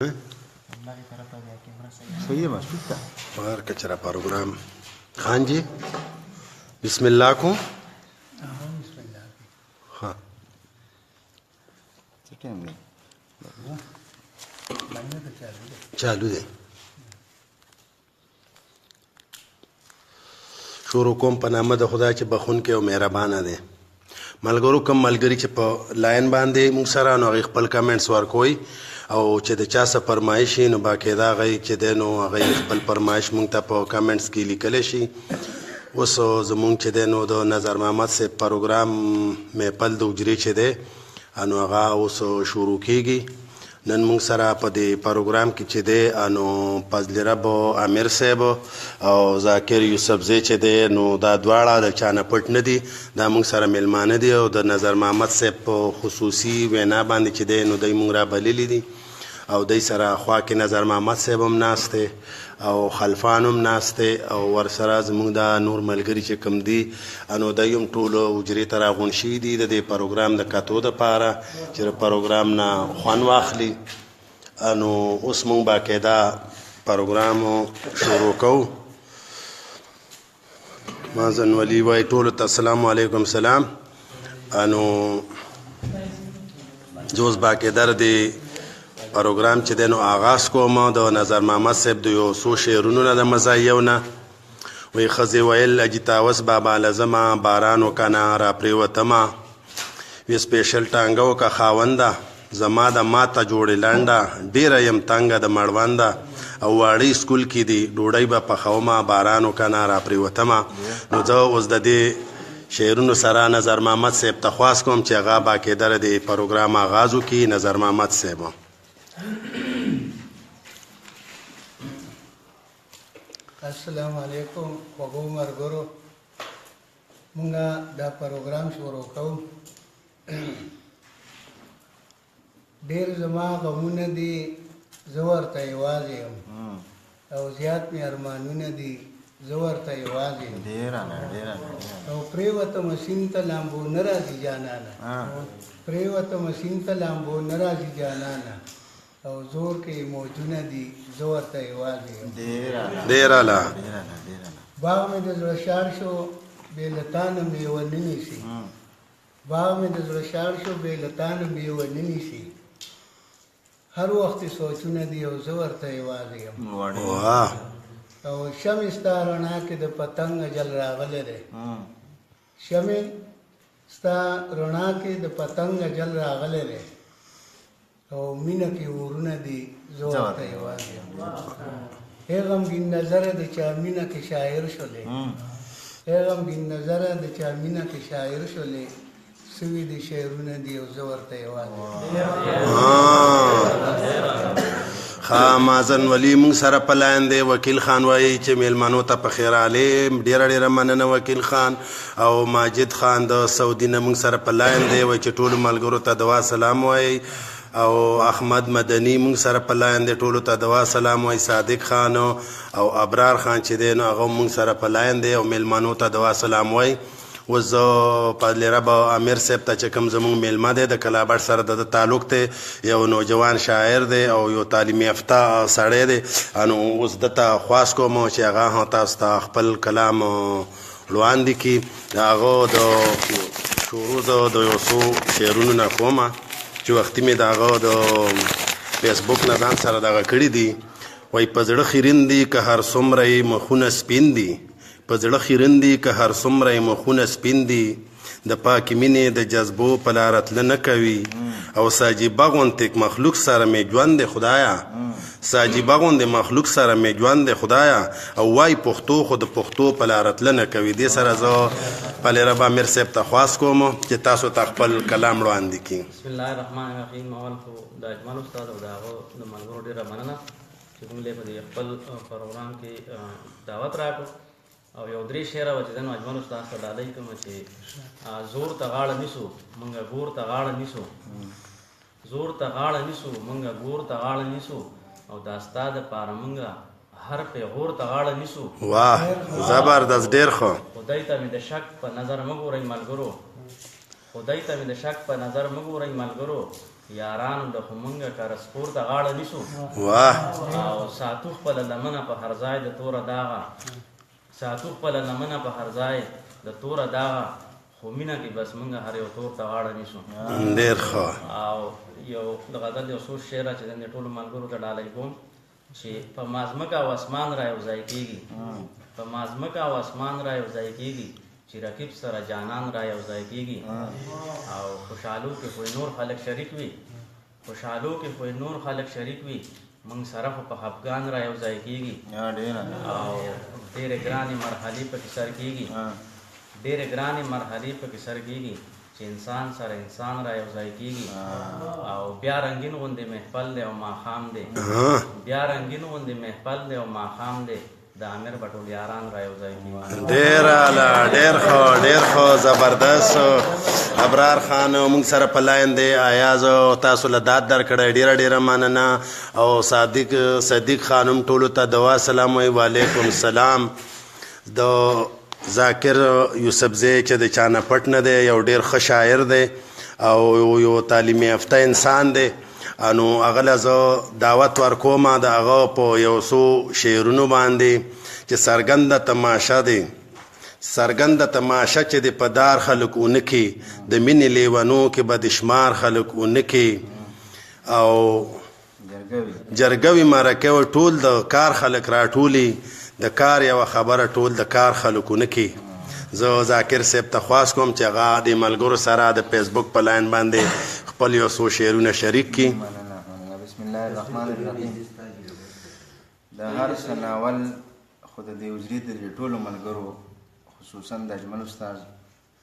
सही है बस बाहर कचरा प्रोग्राम खान जी बिस्मिल्लाह को हाँ चालू दे شروع کوم په نامه د خدای چې بخونکی او مهربانه دی. ملګرو کوم ملګري چې په لاین باندې موږ سره نو هغې خپل کمنټس ورکوئ او چې د چا څه فرمایش وي نو باقاعده هغه چې دی نو هغه خپل فرمایش موږ ته په کمنټس کې لیکلی شي. اوس زموږ چې دی نو د نظر محمد صاحب پروګرام میپل د حجرې چې دی نو هغه اوس شروع کیږي. نن موږ سره په دې پروګرام کې چې دی نو فضل رب امیر صاحب او ذاکر یوسفزی چې دی نو دا دواړه د چا نه پټ نه دي، دا موږ سره میلمانه دي او د نظر محمد صاحب په خصوصي وینا باندې چې دی نو دوی موږ را بللي دي او دوی سره خوا کې نظر محمد صاحب هم ناست دی او خلفان هم ناست دی او ورسره زموږ دا نور ملګري چې کوم دي نو دوی هم ټول حجرې ته راغونډ شوي دي د دې پروګرام د کتو دپاره چې د پروګرام نه خوند واخلي. نو اوس موږ باقاعده پروګرام شروع کوو. مازن ولی وایي ټولو ته السلام علیکم سلام. نو زه اوس باقاعده د پروګرام چې دی نو آغاز کوم د نظر محمد صاحب د یو څو شعرونو نه د مزایو نه. وایي ښځې ویل اجي تاوس بابا لزمه باران وکنه را پرېوتمه وي سپیشل ټانګه وکه خاونده زما د ماته جوړې لنډه ډېره یم تنګه د مړونده او واړی سکول کې دي ډوډۍ به پخومه باران وکنه را پرېوتمه. نو زه اوس د دې شعرونو سره نظر محمد صاحب ته خواست کوم چې هغه باقاعده د پروګرام آغاز وکړي. نظر محمد صاحب السلام علیکم خوږو ملګرو، مونږ دا پروګرام شروع کوو. ډېر زما غمونه دي زه ورته یوازې یم او زیات مې ارمانونه دي زه ورته یوازې یم او پرېوتمه سیند ته لامبو نه راځي جانانه پرېوتمه سیند ته لامبو نه راځي جانانه او زور کې موجونه دي زه ورته یوازې یم. ډېر اعلی. باغ مې د زړه شاړ شو بې له تا نه میوه نه نیسي باغ مې د زړه شاړ شو بې له تا نه میوه نه نیسي هر وخت سوچونه دي او زه ورته یوازې یم. او شمې ستا رڼا کې د پتنګ اجل راغلی دی شمې ستا رڼا کې د پتنګ اجل راغلی دی او مینه کې ورونه دي زه ورته یوازې یم. ای غمګین نظره د چا مینه کې شاعر شولې ای غمګین نظره د چا مینه کې شاعر شولې سوي د شعرونه دي او زه ورته یوازې یم. مازن ولی موږ سره په لاین دی. وکیل خان وایي چې میلمنو ته په خیر عالم ډېره ډېره مننه وکیل خان او ماجد خان د سعودي نه موږ سره په لاین دی. وایي چې ټولو ملګرو ته دعا سلام وایي او احمد مدني موږ سره په لاین دی ټولو ته دعا سلام وایي. صادق خان او ابرار خان چې دی نو هغه موږ سره په لاین دی او میلمنو ته دعا سلام وایي. اوس زه فضل رب امیر صاحب ته چې کوم زموږ میلمه دی د کلابټ سره د تعلق دی یو نوجوان شاعر دی او یو تعلیم یافته سړی دی نو اوس دته خواست کوم چې هغه تاسو ته خپل کلام وړاندې کړي. د هغه د شروع زه د یو څو شعرونو نه کوم چې وختي مې د هغه د فیسبوک نه ځان سره دغه کړي دي. وایي په زړه خیرن دي که هر څومره یې مخونه سپین دي په زړه خیرن دي که هر څومره یې مخونه سپین دي د پاکې مینې د جذبو په لاره تله نه کوي او ساجیبه غوندې مخلوق سره مې ژوند دی خدایه ساجیبه غوندې مخلوق سره مې ژوند دی خدایه او وایي پښتو خو د پښتو په لاره تله نه کوي. دې سره زه فضل رب امیر صاحب ته خواست کوم چې تاسو ته خپل کلام وړاندې کړي. بسم الله الرحمن الرحیم. اول خو د اجمل استاد او د هغه د ملګرو ډېره مننه چې موږ له په خپل پروګرام کې دعوت راکړو او یو درې شعره وه چې زه نو اجمل استاد ته ډالۍ کوم چې زور ته غاړه نیسو مونږ ګور ته غاړه نیسو زور ته غاړه نیسو مونږ ګور ته غاړه نیسو او دا ستا دپاره مونږ هر پیغور ته غاړه نیسو. واه زبردست ډېر ښه. خدای ته مې د شک په نظر مه ګورئ ملګرو خدای ته مې د شک په نظر مه ګورئ ملګرو یارانو د خو مونږه کار سپور ته غاړه نیسو واه او ساتو خپله لمنه په هر ځای د توره داغه ساتو خپله لمنه په هر ځای د توره داغه خو مینه کې بس مونږ هر یو تور ته غاړه نیسو ډېر ښه او یو د غزل یو څو شعره چې د ټولو ملګرو ته ډالۍ کوم چې په مازمکه او اسمان را یو ځای کېږي په مازمکه او اسمان را یو ځای کېږي چې رقیب سره جانان را یو ځای کېږي او خوشحالو کې خو نور خلک شریک وي خوشحالو کې خو نور خلک شریک وي موږ سره خو په خفګان را یو ځای کېږي او ډېرې ګرانې مرحلې پکې سر کېږي ډېرې ګرانې مرحلې پکې سر کېږي چې انسان سره انسان را یو ځای کېږي او بیا رنګین غوندې محفل دی او ماښام دی بیا رنګین غوندې محفل دی او ماښام دی د امیر بټول یاران را یو ځای کېږي ډېر اعلی ډېر ښه زبردست ابرار خان موږ سره په لاین دی ایاز تاسو له داد درکړی ډېره مننه او صدیق خانم ټولو ته دعا سلام وایي وعلیکم السلام د ذاکر یوسفزی چې د چانه پټ نه دی یو ډېر ښه شاعر دی او یو تعلیمي یافته انسان دی نو هغه له زه دعوت ورکوم د هغه په یو څو شعرونو باندې چې څرګنده تماشه دی څرګنده تماشه چې د پدار خلک ونه کې د مینې لیونو کې به د شمار خلک ونه کې او جرګوي مرکه و ټول د کار خلک راټولي د کار یوه خبره ټول د کار خلک ونه کې زه ذاکر صاحب ته خواست کوم چې هغه د ملګرو سره د فیسبوک په لاین باندې خپل یو څو شعرونه شریک کړي بسم الله الرحمن الرحیم د هر څه ناول خو د دې وجري د ټولو ملګرو خصوصا د اجمل استاد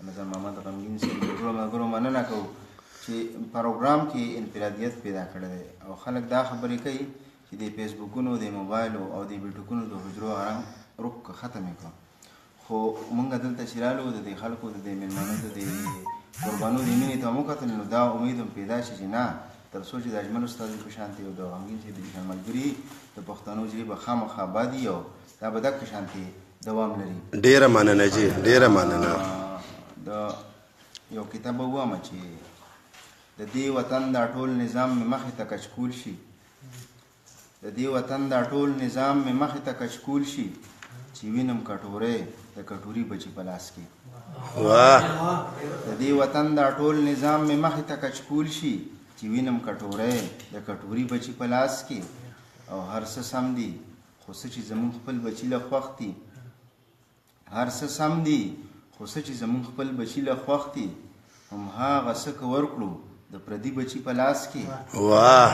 نظر محمد غمګین صاحب د ټولو ملګرو مننه کوو چې پروګرام کې انفرادیت پیدا کړی دی او خلک دا خبرې کوي چې د فیسبوکونو د موبایلو او د بیټکونو د حجرو رنګ رک ختم کړو خو مونږ دلته چې رالو د دې خلکو د دې مېلمنو د دې قربانو د مینې ته وکتل نو دا امید هم پیدا شي چې نه تر څو چې د اجمل استاد په شانتې او د غمګین صاحب په شان ملګري د پښتنو ژبې به خامخا ابادي او دا به دغه شانتې دوام لري ډېره مننه جي ډېره مننه د یو کتاب ووایم چې د دې وطن دا ټول نظام مې مخې ته کچکول شي د دې وطن دا ټول نظام مې مخې ته کچکول شي چې وینم کټورې د کټوري بچي په لاس کې واه د دې وطن دا ټول نظام مې مخې ته کچکول شي چې وینم کټورې د کټوري بچي په لاس کې او هر څه سم دي خو څه چې زمونږ خپل بچي له خوښ دي هر څه سم دي خو څه چې زمونږ خپل بچي له خوښ دي همهغه څه که ورکړو د پردي بچي په لاس کې واه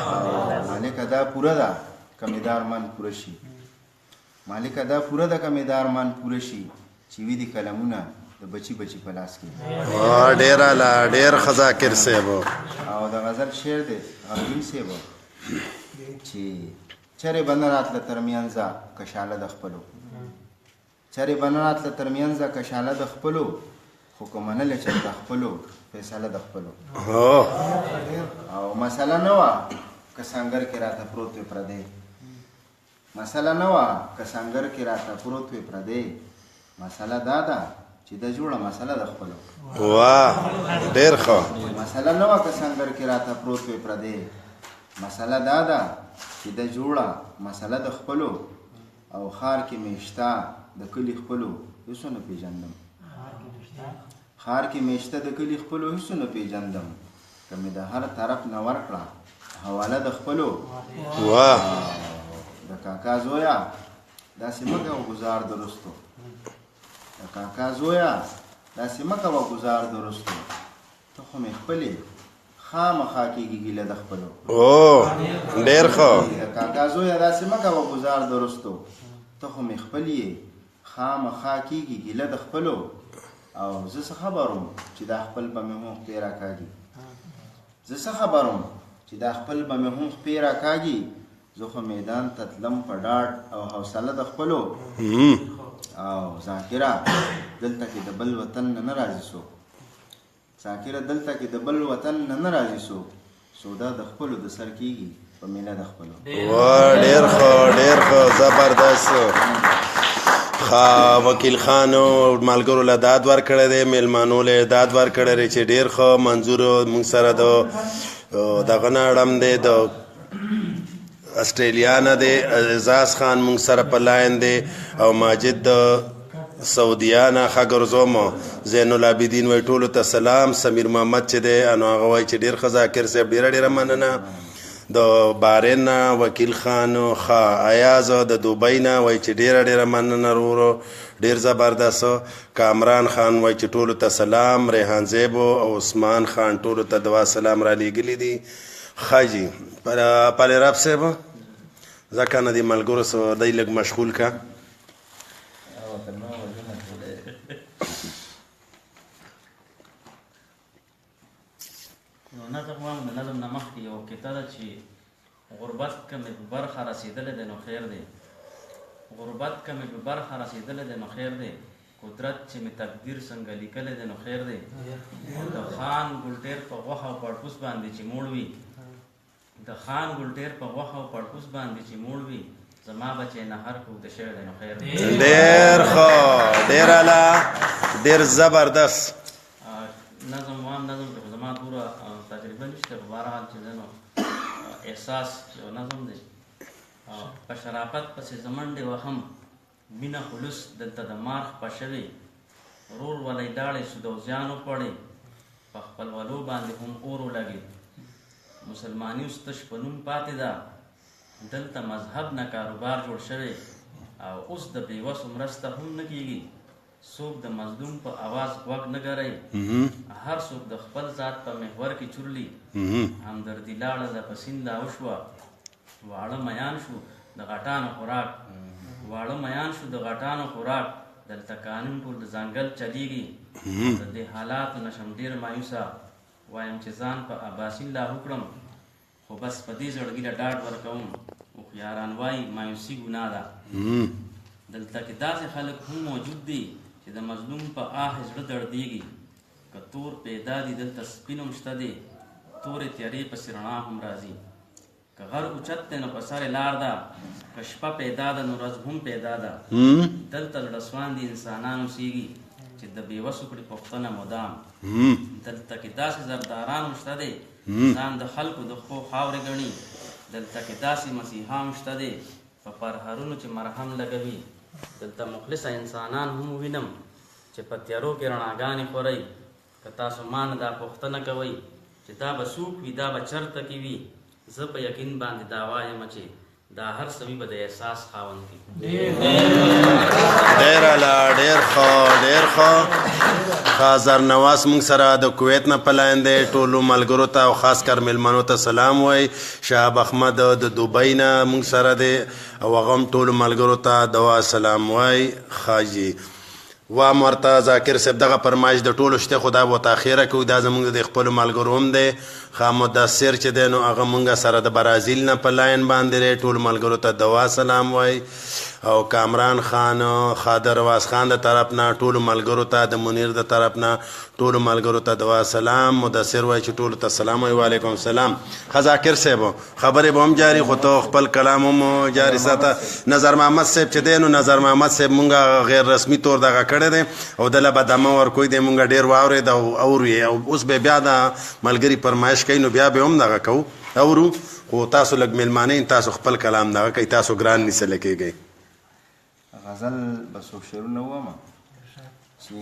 مالکه دا پوره ده کمیدار من پوره شي مالکه دا پوره ده کمیدار من پوره شي چې وي دي کلمونه د بچي په لاس کې ډېر ښه ذاکر صاحب او د غزل شعر دی غمګین صاحب چې چرې به نه راتله تر منځه کشاله د خپلو چرې به نه راتله تر منځه کشاله د خپلو خو که منله چې د خپلو فیصله د خپلو او مسله نه وه که سنګر کې راته پروت وي پردی مسله نه وه که سنګر کې راته پروت وي پردی مسله دا ده چې د جوړه مسله د خپلو واه ډېر ښه مسله نه وه که سنګر کې راته پروت وي پردی مسله دا ده چې د جوړه مسله د خپلو او ښار کې میشته د کلي خپلو هېڅ نه پېژندم ښار کې میشته د کلي خپلو هېڅ نه پېژندم که مې د هر طرف نه ورکړه حواله د خپلو واه د کاکا زویا داسې مه کوه ګزار درستو د کاکا زویا داسې مه کوه گزار درستو ته خو مې خپلې خامخا کېږي ګیله د خپلو ډېر ښه د کاکا زویا داسې مه کوه گزار درستو ته خو مې خپل یې خامخا کېږي ګیله د خپلو او زه څه خبروم چې دا خپل به مې هم خپې راکاږي زه څه خبروم چې دا خپل به مې هم خپې راکاږي زه خو میدان ته تلم په ډاډ او حوصله د خپلو او ذاکره دلته کې د بل وطن نه راځي څوک ذاکره دلته کې د بل وطن نه راځي څوک سودا د خپلو د سر کېږي په میله د خپلو ډېر ښه زبردست وکیل خان ملګرو له داد ورکړی دی میلمانو له داد ورکړی دی چې ډېر ښه منظور موږ سره د دغه نه اړم دی د استرالیا نه دی اعزاز خان مونږ سره په لاین دی او ماجد د سعودیا نه ښه ګرځوم زین العابدین وایي ټولو ته سلام سمیر محمد چې دی نو هغه وایي چې ډېر ښه ذاکر صاحب ډېره مننه د بارین نه وکیل خان ښه ایاز د دوبۍ نه وایي چې ډېره مننه ورورو ډېر زبردست کامران خان وایي چې ټولو ته سلام ریحان زیبو او عثمان خان ټولو ته دعا سلام را لیږلي دي ښه جي پالراب صاحب ځکه نه دې ملګرو سره دی لږ مشغول کا نظم وایم د نظم نه مخکې یو قطعه ده چې غربت که مې په برخه رسېدلی دی نو خیر دی غربت که مې په برخه رسېدلی دی نو خیر دی قدرت چې مې تقدیر څنګه لیکلی دی نو خیر دی د خان ګلټیر په غوښه او پړپوس باندې چې موړ وي د خان ګلټیر په غوښه او پړپوس باندې چې موړ وي زما بچی نهر کوږده شوی دی نو خیر دی ډېر ښه ډېر اعلی ډېر زبردست نظم وایم نظم کې خو زما دوره تجربه نشته په بهرحال چې دی نو احساس یو نظم دی په شرافت پسې زمنډې وهم مینه خلوص دلته د مار خپه شوې رور ولی لاړې سودوزیان وپړې په خپل ولو باندې هم اور ولګې مسلماني اوس تش په نوم پاتې ده دلته مذهب نه کاروبار جوړ شوی او اوس د بېوسو مرسته هم نه کیږي څوک د مظلوم په اواز غوږ نه ګرئ هر څوک د خپل ذات په محور کې چورلي همدردي لاړه ده په سیند لا وشوه واړه میان شو د غټانو خوراک واړه میان شو د غټانو خوراک دلته قانون ټول د ځنګل چلیږي د دې حالاتو نه شم ډېر مایوسه وایم چې ځان په اباسین لا وکړم خو بس په دې زړګي له ډاډ ورکوم هوښیاران وایي مایوسي ګناه ده دلته کې داسې خلک هم موجود دي چې د مظلوم په آه زړه دردېږي که تور پیدا دي دلته سپین هم شته دی تورې تیارې پسې رڼا هم راځي که غر اوچت دی نو په سر لار ده که شپه پیدا ده نو ورځ هم پیدا ده دلته زړه سواندي انسانان اوسېږي چې د بېوسو کړي پوښتنه مدام دلته کې داسې زرداران هم شته دی ځان د خلکو د ښو خاورې ګڼي دلته کې داسې مسیحا هم شته دی په پرهرونو چې مرهم لګوي دلته مخلصه انسانان هم وینم چې په تیارو کې رڼاګانې خورئ که تاسو ما نه دا پوښتنه کوئ چې دا به څوک وي دا به چېرته کې وي زه په یقین باندې دا وایم چې دا هر سوي به د احساس خاوند وي ډېر اعلی ډېر ښه ډېر ښه زرنواز موږ سره د کویت نه په لاین دی ټولو ملګرو ته او خاص کر میلمنو ته سلام وایي شهاب احمد د دوبۍ نه موږ سره دی او هغه هم ټولو ملګرو ته دعا سلام وایي ښه وام ورته ذاکر صاحب دغه فرمایش د ټولو شته خو دا به ورته اخیره کوو دا زموږ د خپلو ملګرو هم دی ښه مدثر چې دی نو هغه موږ سره د برازیل نه په لاین باندې دی ټولو ملګرو ته دعا سلام وایي او کامران خان خادر رواز خان د طرف نه ټولو ملګرو ته د منیر د طرف نه ټولو ملګرو ته دعا سلام مدثر وایي چې ټولو ته سلام وایي وعلیکم سلام ښه ذاکر صاحب خبرې به هم جاري خو ته خپل کلام هم جاري ساته نظر محمد صاحب چې دی نو نظر محمد صاحب مونږ غیر رسمي طور دغه کړی دی او دله به دمه ورکوی دی مونږ ډېر واورېد او اورو یې او اوس به بیا د ملګري فرمایش کوي نو بیا به هم دغه کوو اورو خو تاسو لږ میلمانه تاسو خپل کلام دغه کوي تاسو ګران نیسلی کېږئ غزل به څو شعرونه ووامه چې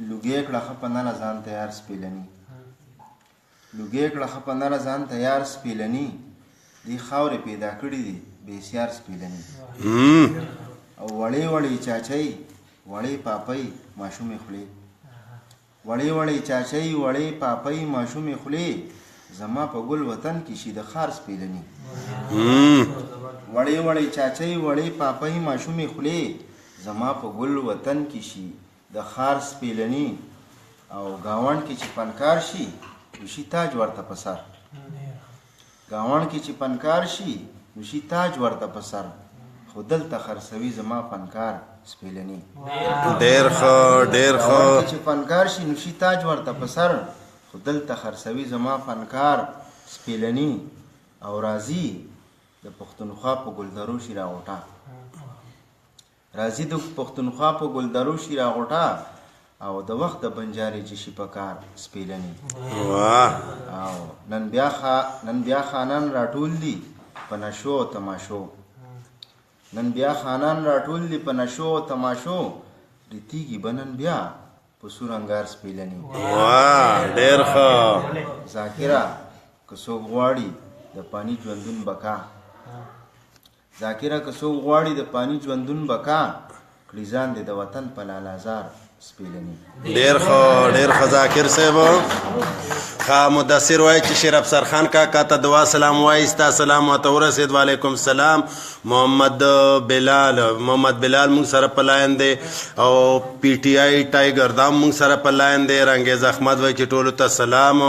لوګې کړه ښه په نله ځان تیار سپېلني لوګې کړه ښه په نله ځان تیار سپېلني دې خاورې پیدا کړي دي بېسیار سپېلني او وړې وړې چاچۍ وړې پاپۍ ماشومې خولې وړې وړې چاچۍ وړې پاپۍ ماشومې خولې زما په ګل وطن کې شي د خار سپېلني وړې وړې چاچۍ وړې پاپۍ ماشومې خولې زما په ګل وطن کې شي د خار سپېلني او ګاونډ کې چې پنکار شي نو شي تاج ورته په سر ګاونډ کې چې پنکار شي نو شي تاج ورته په سر خو دلته خرڅوي زما فنکار سپېلني ډېر ښه ډېر ښه چې فنکار شي نو شي تاج ورته په سر خو دلته خرڅوي زما فنکار سپېلني او راځي د پښتونخوا په ګلدرو شي راغوټه راځي د پښتونخوا په ګلدرو شي راغوټه او د وخت د بنجاري جشي په کار سپیلني واه او نن بیا خانان راټول دي په نشو او تماشو نن بیا خانان راټول دي په نشو او تماشو ریتیږي بنن بیا په سور انګار سپیلني واه ډېر ښه ذاکره که څوک غواړي د پانی ژوندون بکا ذاکره که څوک غواړي د پانی ژوندون بکا کړي ځان دې د وطن په لالازار سپیلني ډېر ښه ذاکر صاحب ښه مدثر وایي چې شیر افسر خان کاکا ته دعا سلام وایي ستا سلام ورته ورسېد وعلیکم سلام محمد بلال موږ سره په لاین دی او پی ټی آی ټایګر دا موږ سره په لاین دی رنګیز احمد وایي چې ټولو ته سلام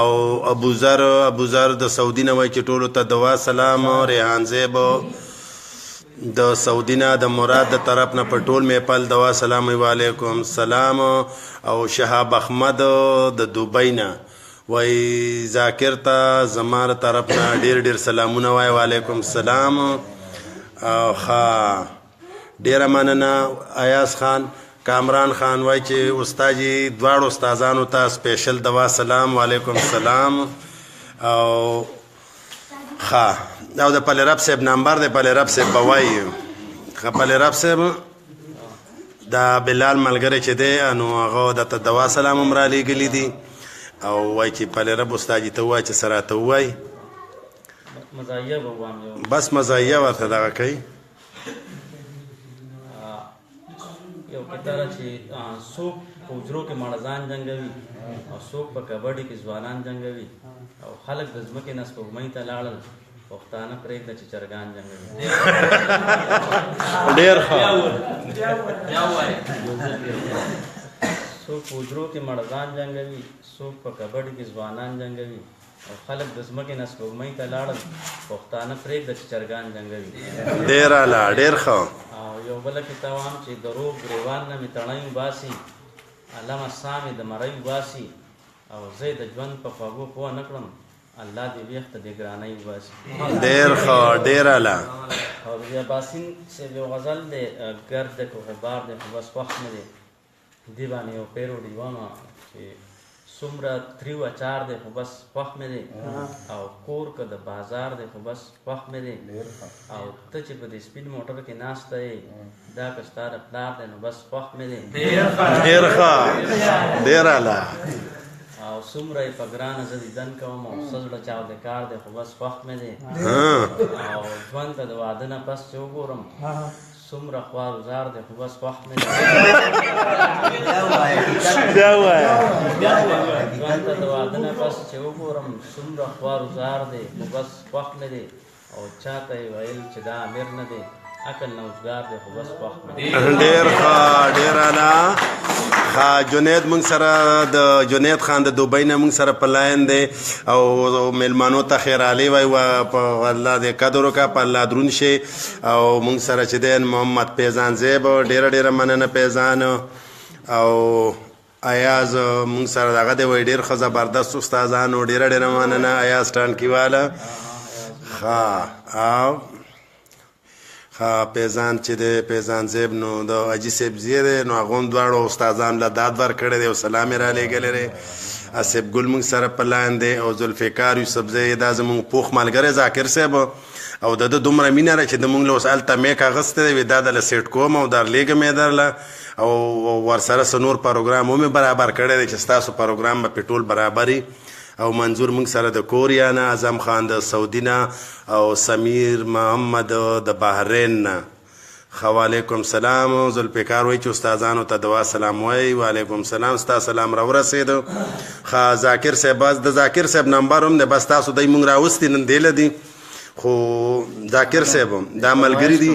او ابوذر د سعودي نه وایي چې ټولو ته دعا سلام ریحان زیب د سعودي نه د مراد د طرف نه په ټول میپل دوا سلام وعلیکم سلام او شهاب احمد د دوبۍ نه وای ذاکر ته زماره طرف نه ډیر سلامونه وای وعلیکم سلام او ښه ډیره مننه ایاز خان کامران خان وای چې استاد دواړو استادانو ته سپیشل دوا سلام وعلیکم سلام او ښه او د پلرب صاحب نمبر د پلرب صاحب به وایي ښه پلرب صاحب دا بلال ملګری چې دی نو هغه درته دوا سلام هم رالیږلي دي او وایي چې پلرب استاد ته ووایي چې سره ته ووایي مزایه به ووایم یو بس مزایه ورته دغه کوي یو کتاره چې څوک په حجرو کې مړزان جنګوي او څوک په کبډي کې ځوانان جنګوي او خلک د ځمکې نه سپوږمۍ ته لاړل پښتانه پرېږده چې چرګان جنګوي ډېر ښه څوک په حجرو کې مړزان جنګوي څوک په کبډي کې ځوانان جنګوي او خلک د ځمکې نه سپوږمۍ ته لاړل پښتانه پرېږده چې چرګان جنګوي ډېر اعلی ډېر ښه او یو بله کتاب هم چې د روغ ګریوان نه مې تڼۍ وباسي علامه ساه مې د مرۍ وباسي او زه د ژوند په خوږو پوه نه کړم الله دې ویښته د ګرانۍ وباسي ډېر ښه ډېر اعلی او د یاباسین صاحب یو غزل دی ګرد دی که غبار دی خو بس وخت نه دی دې باندې یو پیروډي وایم چې څومره تریو اچار دی خو بس خوښ مې دی او کور که د بازار دی خو بس خوښ مې دی او ته چې په دې سپین موټر کې ناسته یې دا که ستا د پلار دی نو بس خوښ مې دی ډېر ښه ډېر اعلی او څومره یې په ګرانه زه دیدن کوم او څه زړه چاودېکار دی خو بس خوښ مې دی او ژوند ته د واده نه پس چې وګورم څومره خوار وزار دی خو بس خوښ مې دی ژوند ته د واده نه پس چې وګورم څومره خوار وزار دی خو بس خوښ مې دی او چاته یې ویل چې دا امیر نه دی عقل نه اوزګار دی خو بس خوښ مې دی ډېر ښه ډېر اعلی ښه جنید موږ سره د جنید خان د دوبۍ نه موږ سره په لاین دی او میلمانو ته خیرعلی وایي په الله دې قدر وکړه په الله دروند شي او موږ سره چې دی محمد پیزان زیب ډېره مننه پیزان او ایاز موږ سره دغه دی وایي ډېر ښه زبردست استادانو ډېره مننه ایاز ټانکیواله ښه او پیزان چې دی پیزان زیب نو د حاجي صاحب زیه دی نو هغه هم دواړو استادانو له داد ورکړی دی او سلام یې رالیږلی دی اسیب ګل موږ سره په لاین دی او ذوالفقار یوسفزی دا زموږ پوخ ملګری ذاکر صاحب او د ده دومره مینه ده چې د موږ له اوس هلته میک اخیستی دی وي دا دله سیټ کوم او درلیږم یې درله او ورسره څه نور پروګرام هم یې برابر کړی دی چې ستاسو پروګرام به پې ټول برابري او منظور موږ سره د کوریا نه اعظم خان د سعودي نه او سمیر محمد د بحرین نه ښه وعلیکم سلام ذوالفقار وایي چې استادانو ته دعا سلام وایي وعلیکم سلام ستا سلام راورسېد ښه ذاکر صاحب بس د ذاکر صاحب نمبر هم دی بس تاسو دی موږ راوستي نن دیله دي خو ذاکر صاحب دا ملګري دي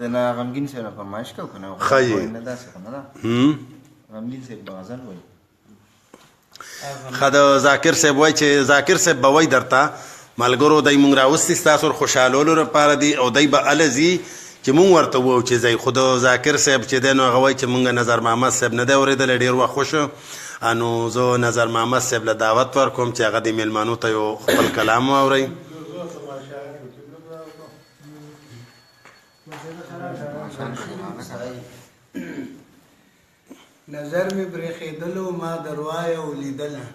د نه غمګین صاحب نه فرمایش کوو که نه ښه نه داسې خو نه ده غمګین صاحب به غزل وایي ښه د ذاکر صاحب وایي چې ذاکر صاحب به وایي درته ملګرو دی موږ راوستي ستاسو خوشحالولو لپاره دي او دی به هله ځي چې مونږ ورته ووایو چې ځئ خو د ذاکر صاحب چې دی نو هغه وایي چې مونږ نظر محمد صاحب نه دی اورېدلی ډېر وخت خوښ نو زه نظر محمد صاحب له دعوت ورکوم چې هغه د میلمانو ته یو خپل کلام واورئ نظر مې برېښېدلو ما دروایه ولیدله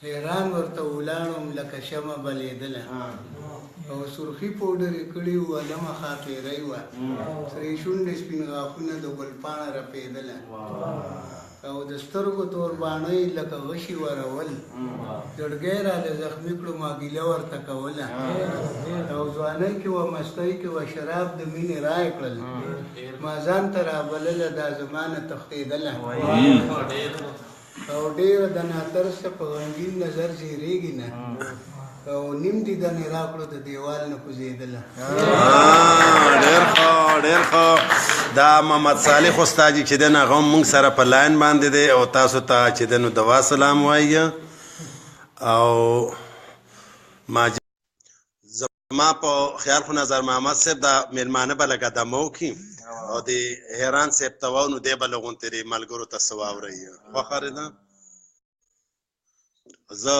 حیران ورته ولاړم لکه شمه بلېدله او سرخي پوډر یې کړي وه لمه خاطرۍ وه سرې شونډې سپین غاښونه د ګلپاڼه رپېدله او د سترګو تور باڼۍ لکه غشي ورول زړګی راله زخمي کړو ما ګیله ورته کوله او ځوانۍ کې وه مستۍ کې وه شراب د مینې رایې کړل ما ځان ته رابلله دا زمانه تښتېدله او ډېره د ناترسه په غمګین نظر زیرېږي نه او نیم دیدن یې راکړو د دیوال نه کوزېدله. ډېر ښه ډېر ښه. دا محمد صالح استاد چې دی نه هغه هم موږ سره په لاین باندې دی او تاسو ته چې دی نو دوا سلام وایي او زما په خیال خو نظر محمد صاحب دا مېلمانه به لکه دمه وکړي او د حیران صاحب ته وو نو دی به لغونتې د ملګرو ته څه واورئ خوښه ده. زه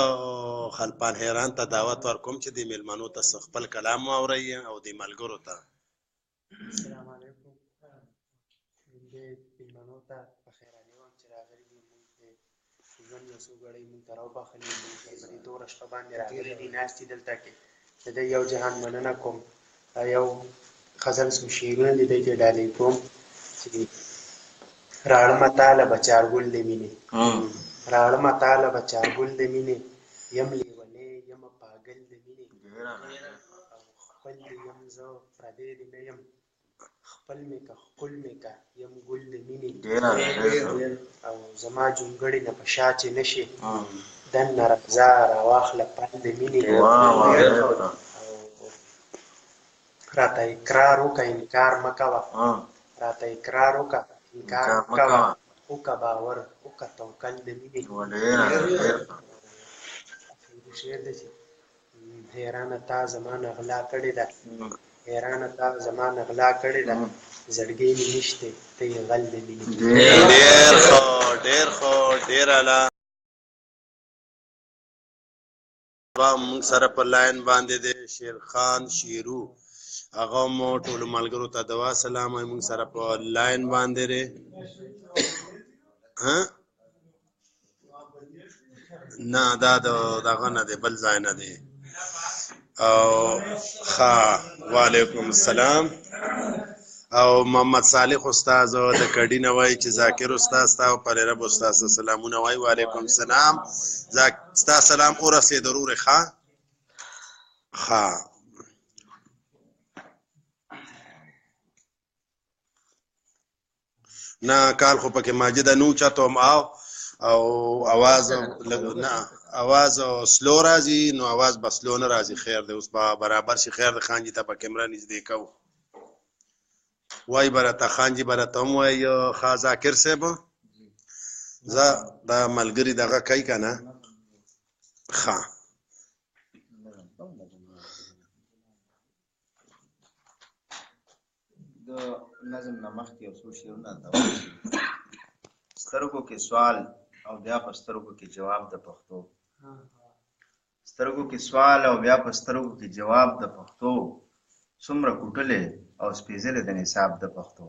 خلپان حیران ته دعوت ورکوم چې د مېلمنو ته خپل کلام واورئ او د ملګرو ته. السلام علیکم. د مېلمنو ته په خیراني وایم چې راغلي دي مونږ د ژوند یو څو ګړۍ مونږ ته راوبخلي مونږ په دې دوره شپه باندې راغلي دي ناست دي دلته کې د دې یو جهان مننه کوم یو غزل څو شعرونه دي دې کې ډالۍ کوم چې راړمه تاله به چارګل د مینې راړمه تاله به چارګل د مینې یم لیونی یم پاګل د مینې او خپل دې یم زه پردی دې نه یم خپل مې که ښکل مې که یم ګل د مینې او زما جونګړې نه په شا چې نه شي دننه راځه راواخله پل د مینې او راته اقرار وکړه انکار مه کوه راته اقرار وکړه انکار مه کوه وکړه باور وکړه توکل د مینې شعر دی چې حیرانه تا زما نه غلا کړې ده حیرانه تا زما نه غلا کړې ده زړګی مې نشته ته یې غل د مینې. ډېر ښه ډېر ښه ډېر اعلی. موږ سره په لاین باندې دی شیرخان شیرو هغه مو ټولو ملګرو ته دوا سلام وایي موږ سره په لاین باندې دی. نه دا دغه نه دی بل ځای نه دی. او ښه وعلیکم السلام. او محمد صالح استاد د کډی نه وایي چې ذاکر استاد ستا او پرېرب استاد سلامونه وایي وعلیکم السلام. ستا سلام ورسېد ضرور ښه ښه. نه کال خو پکې ماجده نو چاته او اواز نه اواز سلو راځي نو اواز بس سلو نه راځي. خیر دی اوس برابر شي. خیر د خانجي ته په کیمره نږدې کوو وای برته خانجي برته هم وای ښه ذاکر صاحب زه دا ملګري دغه کوي که نه ښه. د نظم نه مخکې یو څو شعرونه سترګو کې سوال او بیا په سترګو کې جواب د پښتو سترګو کې سوال او بیا په سترګو کې جواب د پښتو څومره کوټلې او سپېڅلې د نصاب د پښتو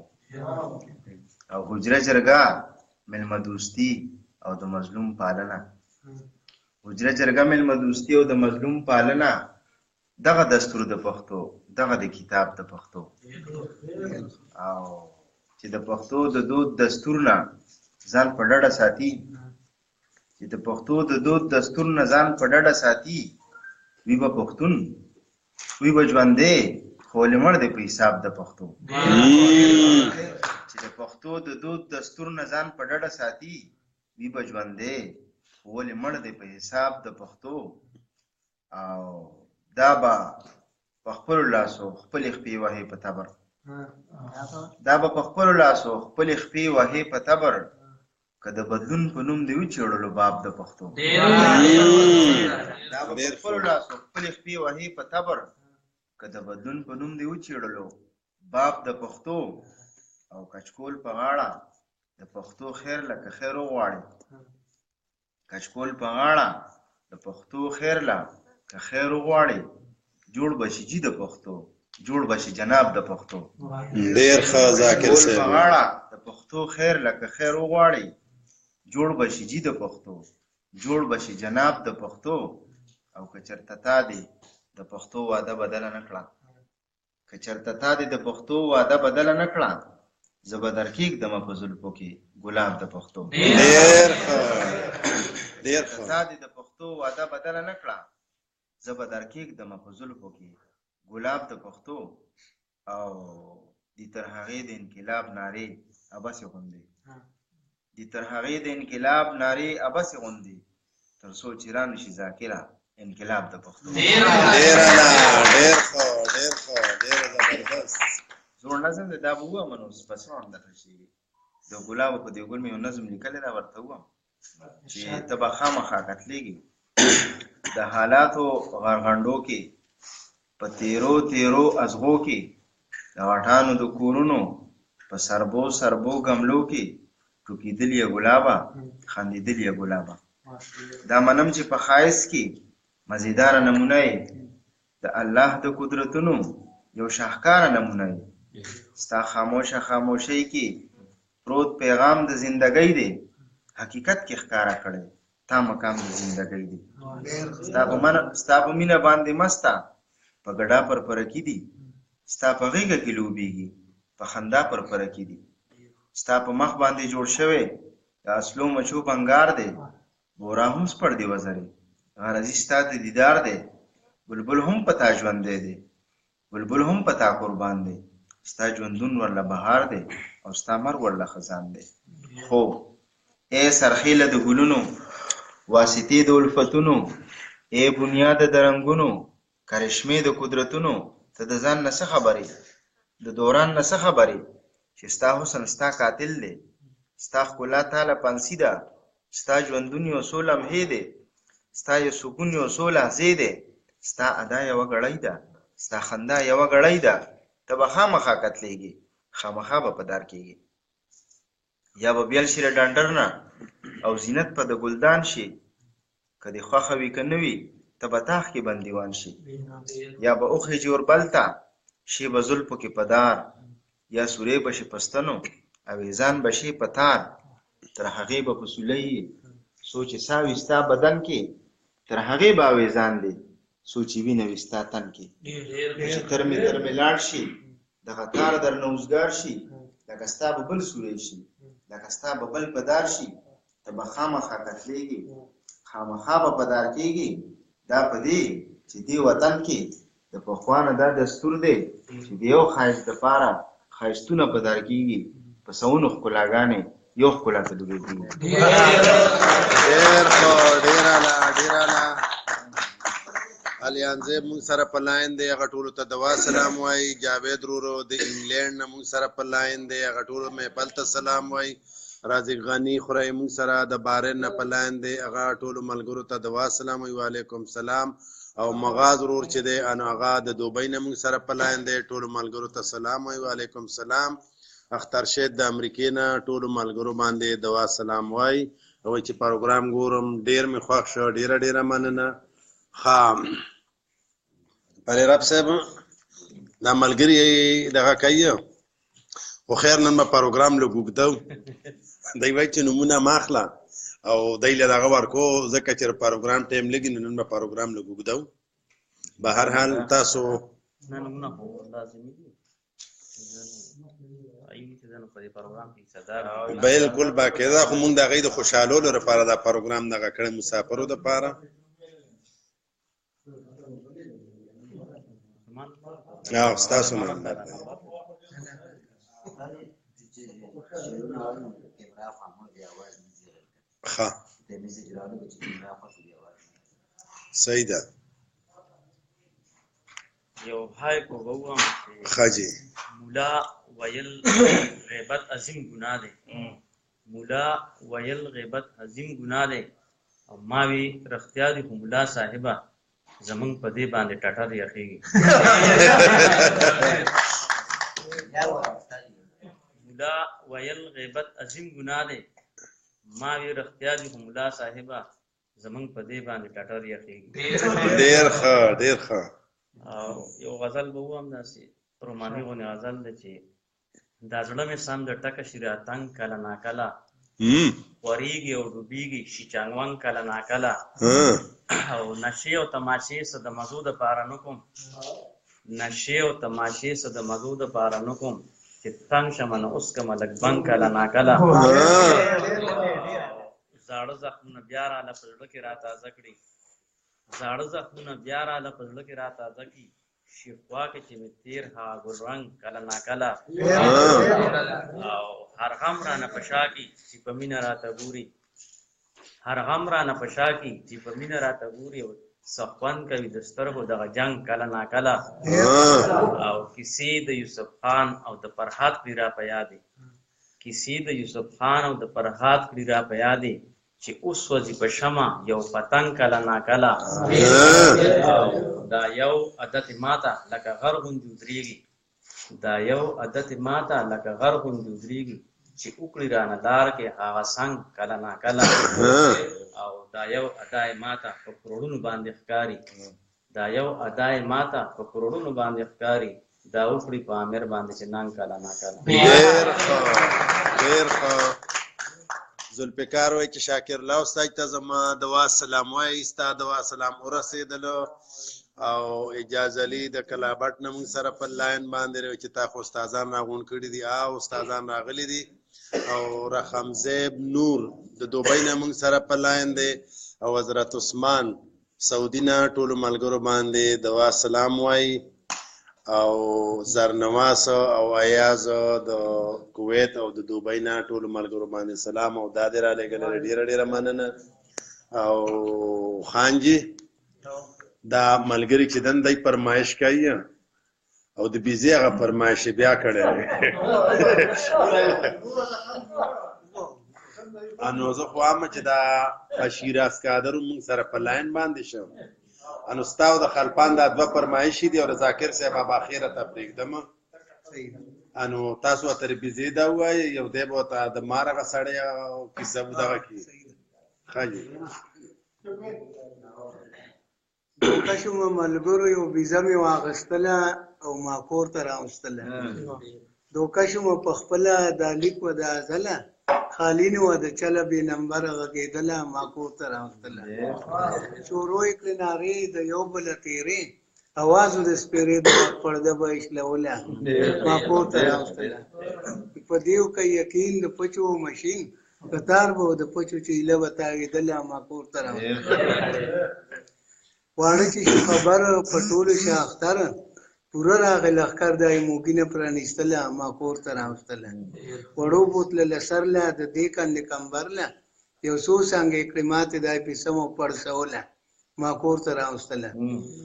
او حجره جرګه مېلمه دوستي او د مظلوم پالنه حجره جرګه مېلمه دوستي او د مظلوم پالنه دغه دستور د پښتو دغه د کتاب د پښتو او چې د پښتو د دود دستور نه ځان په ډډه ساتي چې د پښتو د دود دستور نه ځان په ډډه ساتي وی به پښتون وی به ژوندی خو ولې مړ دی په حساب د پښتو چې د پښتو د دود دستور نه ځان په ډډه ساتي وی به ژوندی خو ولې مړ دی په حساب د پښتو او دا به په خپلو لاسو خپلې خپې وهې په تبر دا به په خپلو لاسو خپلې خپې وهې په تبر که د بدلون په نوم دې وچېړلو باب د پښتو دا به په خپلو لاسو خپلې خپې وهې په تبر که د بدلون په نوم دې وچېړلو باب د پښتو او کچکول په غاړه د پښتو خیر لکه خیر وغواړي کچکول په غاړه د پښتو خیر لکه خیر وغواړي جوړ بشي جي د پښتو جوړ بشي جناب د پښتو ډېر ښه ذاکر صاحب په غاړه د پښتو خیر لکه خیر وغواړئ جوړ بشي جي د پښتو جوړ بشي جناب د پښتو او که چېرته تا دې د پښتو وعده بدله نه کړه که چېرته تا دې د پښتو وعده بدله نه کړه زه به درکېږدمه په زلفو کې ګلاب د پښتو ډېر تا دې د پښتو وعده بدله نه کړه زه به درکېږدمه په زلفو کې ګلاب د پښتو او دې تر هغې د انقلاب نارې ابسې غوندې دې تر هغې د انقلاب نارې ابسې غوندې تر څو چې را نشي ذاکره انقلاب د پښتو ډېر زبردست زوړ نظم دی دا به ووایم نو بس هم درته شي د ګلابو په دې ګل مې یو نظم لیکلی دا ورته ووایم چې ته به خامخا کتلېږي د حالاتو غرغنډو کې په تیرو تیرو ازغو کې د غټانو د کورونو په سربو سربو ګملو کې ټوکېدلې یې ګلابه خندېدلې یې ګلابه دا منم چې په ښایست کې مزیداره نمونه یې د الله د قدرتونو یو شاهکاره نمونه یې ستا خاموشه خاموشۍ کې پروت پیغام د زندګۍ دی حقیقت کې ښکاره کړی تا مقام د زندګۍ دی ستا په مینه باندې مسته په ګډا پر پرکې دي ستا په غېږه کې لوبېږي په خندا پر پرکې دي ستا په مخ باندې جوړ شوی د اصلو مچو بنګار دی بورا هم سپړ دی وزرې غرضي ستا د دیدار دی بلبل هم په تا ژوندی دی بلبل هم په تا قربان دی ستا ژوندون ورله بهار دی او ستا مرګ ورله خزان دی خو ای سرخیله د ګلونو واسطې د الفتونو ای بنیاده د رنګونو کرشمې د قدرتونو ته د ځان نه څه خبرې د دوران نه څه خبرې چې ستا حسن ستا قاتل دی ستا ښکلا تاله پنسي ده ستا ژوندون یو څو لمحې دی ستا یو سکون یو څو لحظې دی ستا ادا یوه ګړۍ ده ستا خندا یوه ګړۍ ده ته به خامخا کتلېږي خامخا به په دار کېږي یا به بیل شي له ډنډر نه او زینت په د ګلدان شي که دې خوښه وي که نه وي ته به تاخ کې بندیوان شي یا به اوخیجي اوربل ته شي به زلفو کې په دار یا سورې به شي په ستنو اویزان به شي په تار تر هغې به په سولۍ یې څو چې ساه وي ستا بدن کې تر هغې به اویزان دی څو چې وینه وي ستا تن کې چې تر مې لاړ شي دغه تار درنه اوزګار شي لکه ستا به بل سوری شي لکه ستا به بل په دار شي ته به خامخا کتلېږي خامخا به په دار کېږي دا په دې چې دې وطن کې د پخوا نه دا دستور دی چې د یو ښایست دپاره ښایستونه په دار کېږي په سوونو ښکلاګانې یو ښکلا ته لوبېږي ډېر ښه ډېر اعلی ډېر اعلی الیان زیب مونږ سره په لاین دی هغه ټولو ته دوا سلام وایي جاوید رورو د انګلینډ نه مونږ سره په لاین دی هغه ټولو محفل ته سلام وایي رازق غني خورای مونږ سره د بارن نه په لاین دی هغه ټولو ملګرو ته دوا سلام وایي وعلیکم سلام او مغاز رور چې دی انو هغه د دوبۍ نه مونږ سره په لاین دی ټولو ملګرو ته سلام وایي وعلیکم سلام اختر شید د امریکې نه ټولو ملګرو باندې دوا سلام وایي او چې پروګرام ګورم ډېر مې خوښ شو ډېره مننه ښه پرې رب صاحب دا ملګري دغه کوي خو خیر نن به پروګرام لږ اوږده دی وایي چې نومونه مه اخله او دی له دغه ورکو ځکه چې پروګرام ټایم لګي نو نن به پروګرام لږ اوږده به هر حال تاسو نومونه خو لازمي دي بالکل باقاعده خو مونږ د هغې د خوشحالولو لپاره دا پروګرام دغه کړی مسافرو دپاره او ستاسو مننه ښه صحیح ده یو بھائی کو بہو ښه جی مولا ویل غیبت عظیم گناہ دے مولا ویل غیبت عظیم گناہ دے او ما وی رختیا دی مولا صاحبہ زمنګ په دې باندې ټټر یخېږي مولا ویل غیبت عظیم ګناه دی ما وی رختیا دی مولا صاحبہ زمنګ په دې باندې ټټر یخېږي ډېر ښه او یو غزل به ووایم داسې روماني غونې غزل دی چې دا زړه مې سم د ټکه شي راتنګ کله ناکله وریږي او ډوبېږي شي چانګونګ کله ناکله او نشې او تماشې څه د مزو دپاره نه کوم نشې او تماشې څه د مزو دپاره نه کوم چې تنګ شمه نو اوس کمه لږ بنګ کله ناکله زاړه زخمونه بیا راله په زړه کې راتازه کړي زاړه زخمونه بیا راله په زړه کې راتازه کړي شیخوا کې چې مې تېر هغه ګلرنګ کله ناکله او هر غم رانه په شا کي چې په مینه راته ګوري هر غم رانه په شا کي چې په مینه راته ګوري او څه خوند کوي د سترګو دغه جنګ کله ناکله او کیسې د یوسف خان او د فرهاد کړي را په یادې کیسې د یوسف خان او د فرهاد کړي را په یادې چې اوس وځي په شمع یو پتنګ کله ناکله دا یو عادت ماته لکه غر غوندې ودرېږي دا یو عادت ماته لکه غر غوندې ودرېږي چې وکړي رانه لار کې هغه څنګ کله ناکله او دا یو ادا یې ماته په کروړونو باندې ښکاري دا یو ادا یې ماته په کروړونو باندې ښکاري دا وکړي په امیر باندې چې ننګ کله ناکله ډېر ښه ذوالفقار وایي چې شاکر الله استاد ته زما دوا سلام وایي ستا دوا سلام ورسېدلو او اجازه علي د کلابټ نه موږ سره په لاین باندې چې تا خو استادان راغونډ کړي دي او استادان راغلي دي او رقم زیب نور د دوبۍ نه موږ سره په لاین دی او حضرت عثمان سعودي نه ټولو ملګرو باندې دوا سلام وایي او زرنواس او ایاز د کویت او د دوبۍ نه ټولو ملګرو باندې سلام او دا دې را لېږلی ډېره ډېره مننه او خانجي دا ملګري چې دن دی فرمایش کوي او د بیزې هغه فرمایش بیا کړی انو زه خو وایم چې دا په شیراز کادرو موږ سره په لاین باندې شم انو ستا او د خلپان دا دوه فرمایشي دي او د ذاکر صاحب به اخره ته پرېږدم انو تاسو ورته بیزې دا ووایئ یو دی به ورته د مار هغه سړی کیسه به دغه کړي ښه جي دوکه شومه ملګرو یو بیزه مې واخیستله او ما کور ته راوستله دوکه شومه په خپله دا لیک و دا ځله خالي نه وه د چله بې نمبره غږېدله ما کور ته راوستله شروع یې کړې نارې د یو بله تېرې اوازو د سپېرې د پرده به ایښلوله ما کور ته راوستله په دې وکړه یقین د پچو مشین کتار به د پچو چې ایله به تاوېدله ما کور ته راوستله واړه چې خبر په ټولو شاختر پوره راغی لښکر دا یې موږینه پرانیستله ما کور ته راوستله وړو بوتله له سر له د دې کندې کمبر له یو څو څانګې یې کړې ماتې دا یې پیسه مو پړسوله ما کور ته راوستله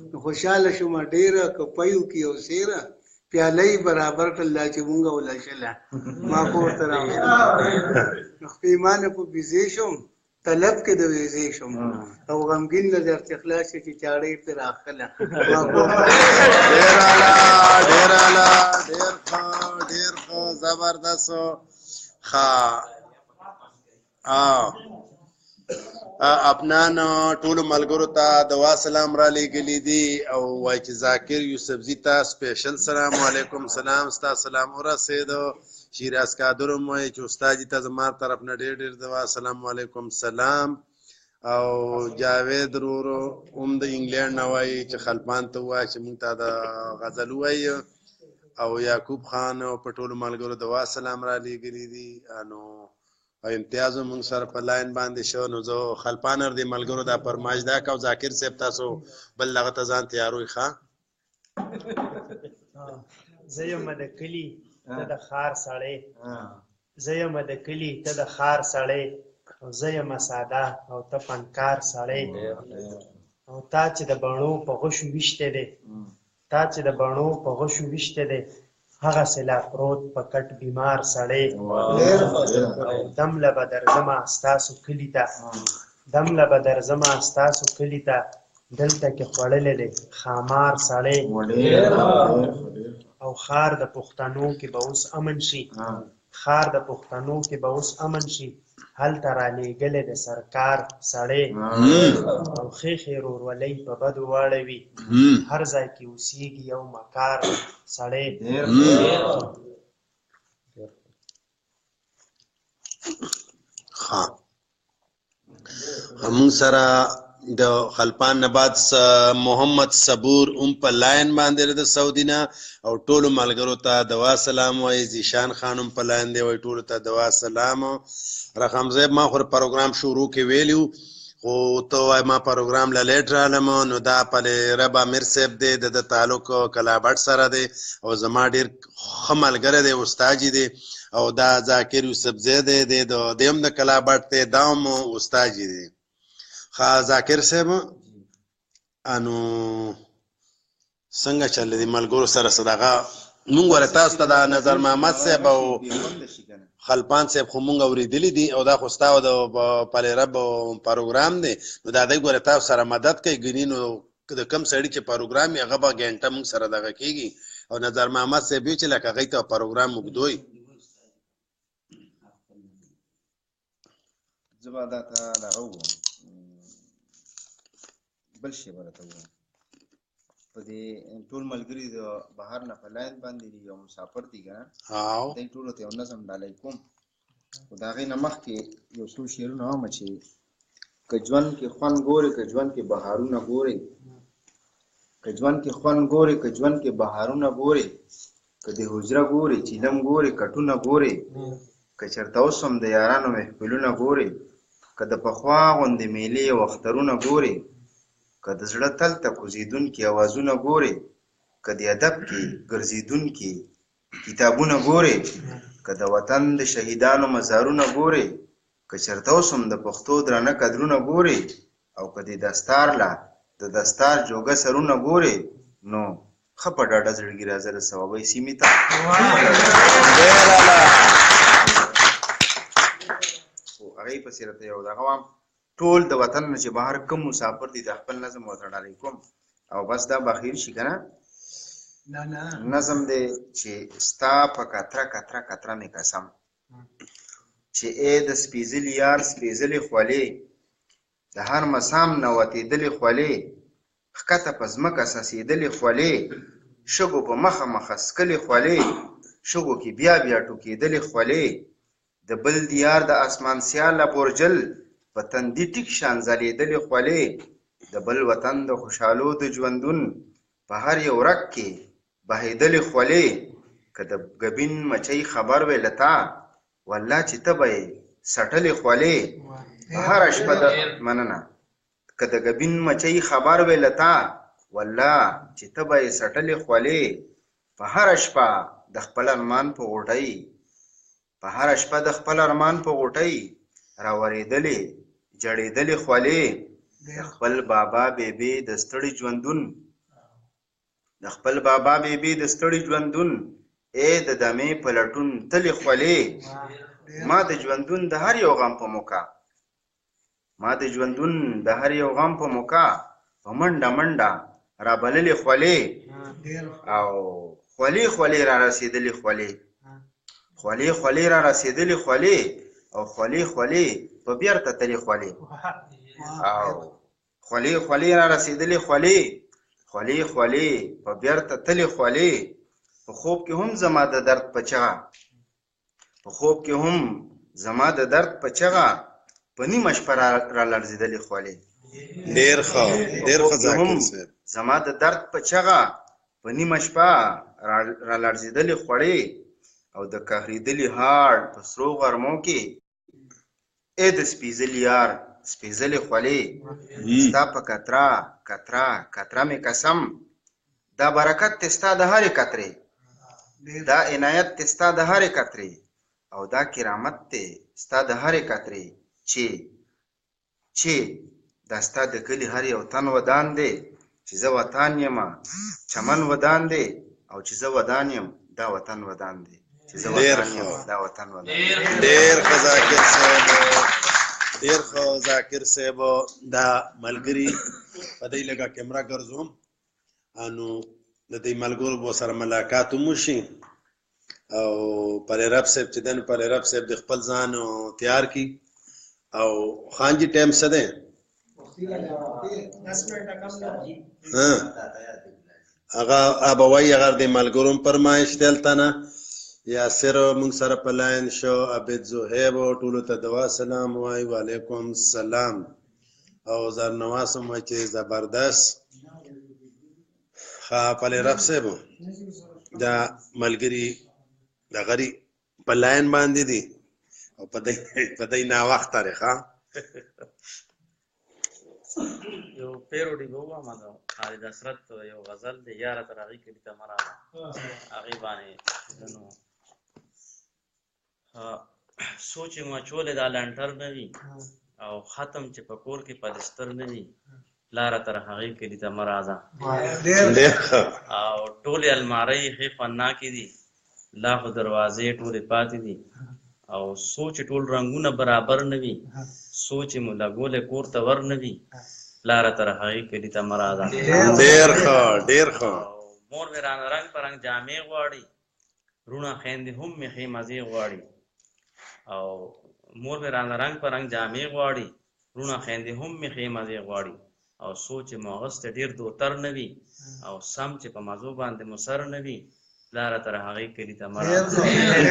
نو خوشحاله شومه ډېره که پیو کې یو سیره پیاله یې برابر کړل دا چې مونږ ولشله ما کور ته راوستله نو پښېمانه په بیزې شوم طلب کې د ویزې شوم او غمګین له درته خلاص چې چاړې پې راخله ډېر اعلی ډېر ښه زبردست ښه افنان ټولو ملګرو ته دوا سلام را لېږلي دي او وایي چې ذاکر یوسفزي ته سپیشل سلام علیکم سلام ستا سلام ورسېدو شیراز کادرو مو وایي چې استاد ته زما طرف نه ډېر ډېر دوا سلام علیکم سلام او جاوید رورو هم د انګلینډ نه وایي چې خلپان ته ووایه چې موږ ته د غزل ووایي او یعقوب خان په ټولو ملګرو دوا سلام را لېږلي دي نو امتیاز موږ سره په لاین باندې شو نو زه خلپانر دې ملګرو دا فرمایش دا کو ذاکر صاحب تاسو بل دغه ته ځان تیاروئ ښه زه یم د کلي ته د ښار سړی زه یم د کلي ته د ښار سړی او زه یم ساده او ته فنکار سړی او تا چې د بڼو په غشو ویشتی دی تا چې د بڼو په غشو ویشتی دی هغسې لا پروت په کټ بیمار سړی دم له به درځمه ستاسو کلي ته دم له به درځمه ستاسو کلي ته دلته کې خوړلی دی خامار سړی او خار د پښتنو کې به اوس امن شي خار د پښتنو کې به اوس امن شي هلته رالېږلی د سرکار سړی او ښې ورورولۍ په بدو واړوي هر ځای کې اوسېږي یو مکار سړی موږ سره د خلپان نه بعد محمد صبور په لاین باندې د سعودي نه او ټولو ملګرو ته دوا سلام وایي. زیشان خانم په لاین دی وایي ټولو ته دوا سلام. رقم صاحب ما خو پروګرام شروع کې ویلیو خو ته وایي ما پروګرام له لیټ رالم نو دا پلې رب امیر صاحب دی د تعلق کلابټ سره دی او زما ډېر ښه ملګری دی استاد دی او دا ذاکر یوسف زی دی د هم د کلابټ دی دا هم استاد دی. ښه ذاکر صاحب انو څنګه چل دی ملګرو سره صدقه مونږ ورته تاسو ته د نظر محمد صاحب او خلپان صاحب خو مونږ اورېدلی دي او دا خو ستا د پلې رب پروګرام دی نو دا دی ګوره تاسو سره مدد کوي ګینې نو د کم سړي چې پروګرام یې هغه به ګنټه مونږ سره دغه کېږي او نظر محمد صاحب وی چې لکه هغوی ته پروګرام اوږدوي. زه به دا ته دغه ووایم بل شی به راته ووایم په دې ټول ملګري د بهر نه په لاین باندې دي یو مسافر دي که نه دی ټولو ته یو نظم ډالۍ کوم خو د هغې نه مخکې یو څو شعرونه وایم چې که ژوند کې خوند ګورې که ژوند کې بهارونه ګورې که ژوند کې خوند ګورې که ژوند کې بهارونه ګورې که د حجره ګورې چیلم ګورې کټونه ګورې که چېرته اوس هم د یارانو محفلونه ګورې که د پخوا غوندې میلې او اخترونه ګورې که د زړه تل ته کوزېدونکي اوازونه ګورې که د ادب کې ګرځېدونکي کتابونه ګورې که د وطن د شهیدانو مزارونه ګورې که چېرته اوس هم د پښتو درانه قدرونه ګورې او که د دستار له د دستار جوګه سرونه ګورې نو ښه په ډاډه زړګي راځه د ثوابۍ سیمې ته. خو هغې پسې راته یو دغه وایم ټول د وطن نه چې بهر کم مسافر دي د خپل نظم ورته ډالۍ کوم او بس دا به خیر شي که نه. نظم دی چې ستا په کتره کتره کتره مې قسم چې ای د سپېڅلي یار سپېڅلې خولې د هر مسام نه وتېدلې خولې ښکته په ځمکه څڅېدلې خولې شګو په مخه مخه څکلې خولې شګو کې بیا بیا ټوکېدلې خولې د بل دیار د اسمان سیال له برجل په تندي ټیک شان ځلېدلې خولې د بل وطن د خوشحالو د ژوندون په هر یو رګ کې بهېدلې خولې که د ګبین مچۍ خبر وی له تا والله چې ته به یې سټلې خولې په هره شپه د مننه که د ګبین مچۍ خبر وی له تا والله چې ته به یې سټلې خولې په هره شپه د خپل ارمان په غوټۍ په هره شپه د خپل ارمان په غوټۍ راورېدلې جړېدلې خولې د خپل بابا بیبي د ستړي ژوندون د خپل بابا بیبي د ستړي ژوندون ای د دمې په لټون تلې خولې ما د ژوندون د هر یو غم په موکه ما د ژوندون د هر یو غم په موکه په منډه منډه رابللې خولې او خولې خولې را رسېدلې خولې خولې خولې را رسېدلې خولې او خولې خولې په بیرته تلې خولې او خولې خولې را رسېدلې خولې خولې خولې په بیرته تلې خولې په خوب کې هم زما د درد په چغه په خوب کې هم زما د درد په چغه په نیمه شپه را لړزېدلې خولې ډېر ښه ذاکر صاحب زما د درد په چغه په نیمه شپه را لړزېدلې خولې او د قهرېدلي هاړ په سرو غرمو کې ای د سپېڅلي یار سپېڅلې خولې ستا په کتره کتره کتره مې قسم دا برکت دی ستا د هرې کترې دا عنایت دی ستا د هرې کترې او دا کرامت دی ستا د هرې کترې چې دا ستا د کلي هر یو تن ودان دی چې زه وطن یم چمن ودان دی او چې زه ودان یم دا وطن ودان دی چې زه وطن یم دا وطن ودان دی. ډېر ښه ذاکر صاحب ډېر ښه ذاکر صاحب دا ملګري په دې لږه کیمره ګرځوم انو د دې ملګرو به سره ملاقات هم وشي او پلې رب صاحب چې دی نو پلې رب صاحب د خپل ځان تیار کړي او خان جي ټایم څه دی هغه به وایي اگر د ملګرو هم فرمایش دلته نه یاسر مونږ سره په لاین شو، عبید زهیب ټولو ته دوا سلام وای. وعلیکم السلام. او زرنواز هم وای چې زبردست. ښه پلی رب صاحب دا ملګري د غري په لاین باندې دي او په دی ناوخته دی. ښه یو پیروډي به ووایم د خالد حسرت یو غزل دی، یاره تر هغې کلي ته مه راغله، هغې باندې نو سوچ یې مچولې دا لنټر نه وي او ختم چې په کور کې پلستر نه وي، لاره تر هغې کلي ته مه راځه. او ټولې المارۍ ښې خونناکې دي، لا خو دروازې ټولې پاتې دي، او سوچ ټول رنګونه برابر نه وي، سوچ مو لګولې کور ته ور نه وي، لاره تر هغې کلي ته مه راځه. ډېر ښه ډېر ښه. مور مې رانه رنګ په رنګ جامې غواړي، روڼه خویندې هم مې ښې مزې غواړي، او مور مې رانه رنګ په رنګ جامې غواړي، روڼه خویندې هم مې ښې مزې غواړي، او سوچ مو اغوستی ډېر دوتر نه وي، او سم چې په مزو باندې مو سر نه وي، لاره تر هغې کلي ته مه راځه.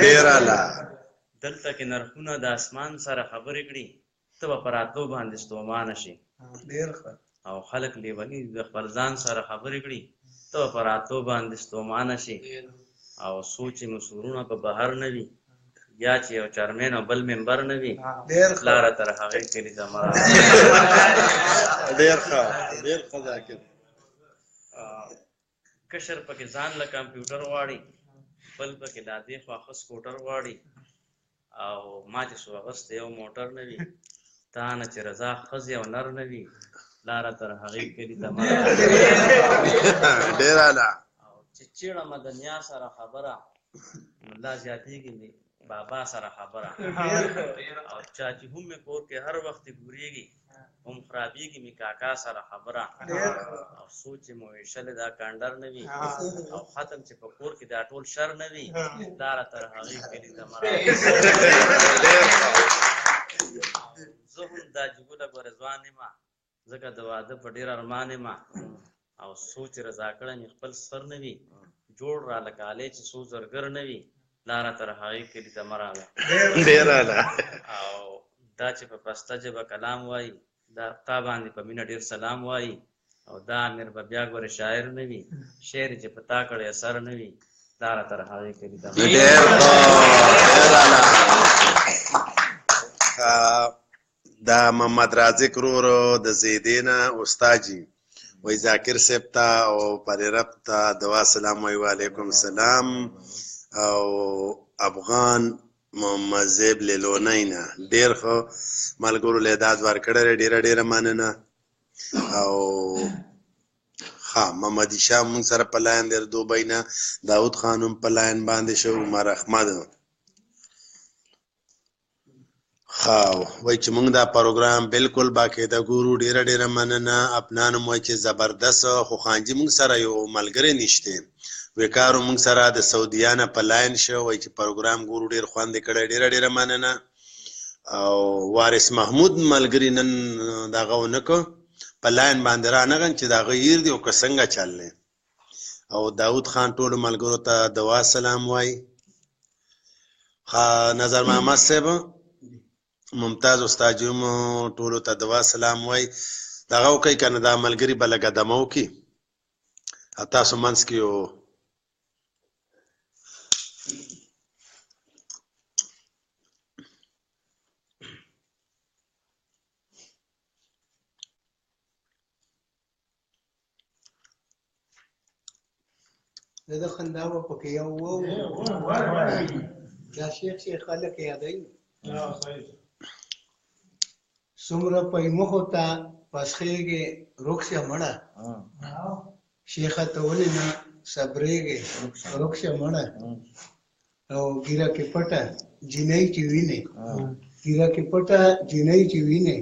ډېر اعلی. دلته کې نرخونه د اسمان سره خبرې کړي، ته به په راتلو باندې ستومانه شي. او خلک لیوني د خپل ځان سره خبرې کړي، ته به په راتلو باندې ستومانه شي. او سوچ مو سورونه په بهر نه وي، یا چې یو چرمین او بل ممبر نه وي، لاره تر هغې کلي ته مه راځه. ډېر ښه ډېر ښه ذاکر. کشر پکې ځان له کمپیوټر غواړي، بل پکې لا دې خوا ښه سکوټر غواړي، او ما چې سو اغوستی یو موټر نه وي، تا نه چې رضا ښځې او نر نه وي، لاره تر هغې کلي ته مه راځه. ډېر اعلی. او چې چېړه مه د نیا سره خبره، نو لا زیاتېږي مې بابا سره خبره، او چا چې هم مې کور کې هر وخت ګورېږي، هم خرابېږي مې کاکا سره خبره، او سوچ مو ویشلې دا کنډر نه وي، او ختم چې په کور کې دا ټول شر نه وي، لاره تر هغې کلي ته مه راځه. زه هم دا جګوله ګورې ځوان یمه، ځکه د واده په ډېر ارمان یمه، او سوچ رضا کړی مې خپل سر نه وي، جوړ را لکه آلی چې څو زرګر نه وي، لاره تر هغې کلي ته مه راغله. ډېر اعلی. او دا چې په پسته ژبه کلام وایي، دا تا باندې په مینه ډېر سلام وایي، او دا امیر به بیا ګورې شاعر نه وي، شعر چې په تا کړی اثر نه وي، لاره تر هغې کلي ته مه راغله. ډېر ښه ډېر اعلی. دا محمد رازق ورور د زیدې نه استاد جي وایي ذاکر صاحب ته او پرې رب ته دوا سلام وایي. وعلیکم السلام. او افغان محمد زیب لیلونی نه ډېر ښه ملګرو له اعداد ورکړی دی، ډېره ډېره مننه. او ښه محمد هشام مونږ سره په لاین دی، دوبۍ نه داود خان هم په لاین باندې شو، عمر احمد. ښه وایي چې مونږ دا پروګرام بالکل باقاعده ګورو، ډېره ډېره مننه. افنان هم وایي چې زبردست. خو خانجي مونږ سره یو ملګری نشته، وکارو مونږ سره د سعودیا نه په لاین شو، وایي چې پروګرام ګورو، ډېر خوند یې کړی، ډېره ډېره مننه. او وارث محمود ملګري نن دغه ونه کړ، په لاین باندې رانغن چې د هغه هیر دی او که څنګه چل دی. او داود خان ټولو ملګرو ته دوا سلام وایي. نظر محمد صاحب ممتاز استاد جوم ټولو ته دوا سلام وایي. دغه وکړئ که نه دا ملګري به لږه دمه وکړي، تاسو منځ کې یو زه د خندا به پکې یو دا شیخ چې خلک یادوي څومره پی مخو ته پسخېږي رخصه مړه، شیخه ته ولې نه صبرېږي رخصه مړه، او ګیره کې پټه جینۍ چې وینې، ګیره کې پټه جینۍ چې وینې،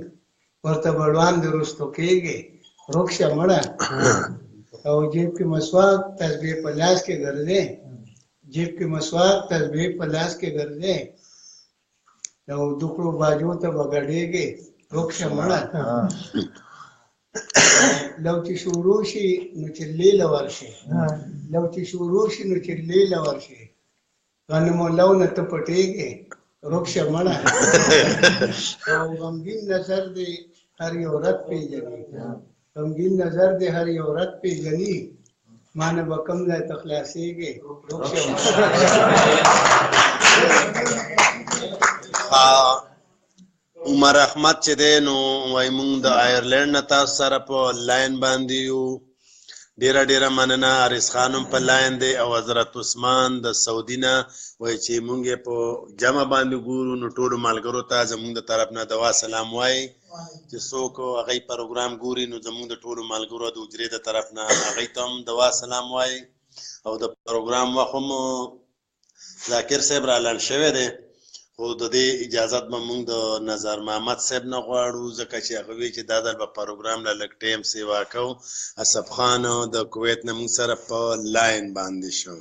ورته بړوان د رستو کېږي رخصه مړه، او جیب کې مسواک تسبیح په لاس کې ګرځې، جیب کې مسواک تسبیح په لاس کې ګرځې، او دوکړو باجو ته بغړېږي رخصه مړه. لو چې شروع شي نو چې لیله ورشي، لو چې شروع شي نو چې لیله ورشي، غنمو لو نه ته پټېږې رخ شه مړه او غمګین نظر دې هر یو رد پېژني غمګین نظر دې هر یو رد پېژني ما نه به کوم ځای ته خلاصېږې رخ شه عمر احمد چې دی نو وایي موږ د آیرلینډ نه تاسو سره په لاین باندې یو ډیره مننه حارث خان هم په لاین دی او حضرت عثمان د سعودي نه وایي چې موږ یې په جمع باندې ګورو نو ټولو ملګرو ته زموږ د طرف نه دوا سلام وایي چې څوک هغوی پروګرام ګوري نو زموږ د ټولو ملګرو د حجرې د طرف نه هغوی ته هم دوا سلام وایي او د پروګرام وخت هم ذاکر صاحب را اعلان شوی دی خو د دې اجازت به موږ د نظر محمد صاحب نه غواړو ځکه چې هغه وایي چې دا ځل به پروګرام له لږ ټایم سیوا کوو اسف خان د کویت نه موږ سره په لاین باندې شو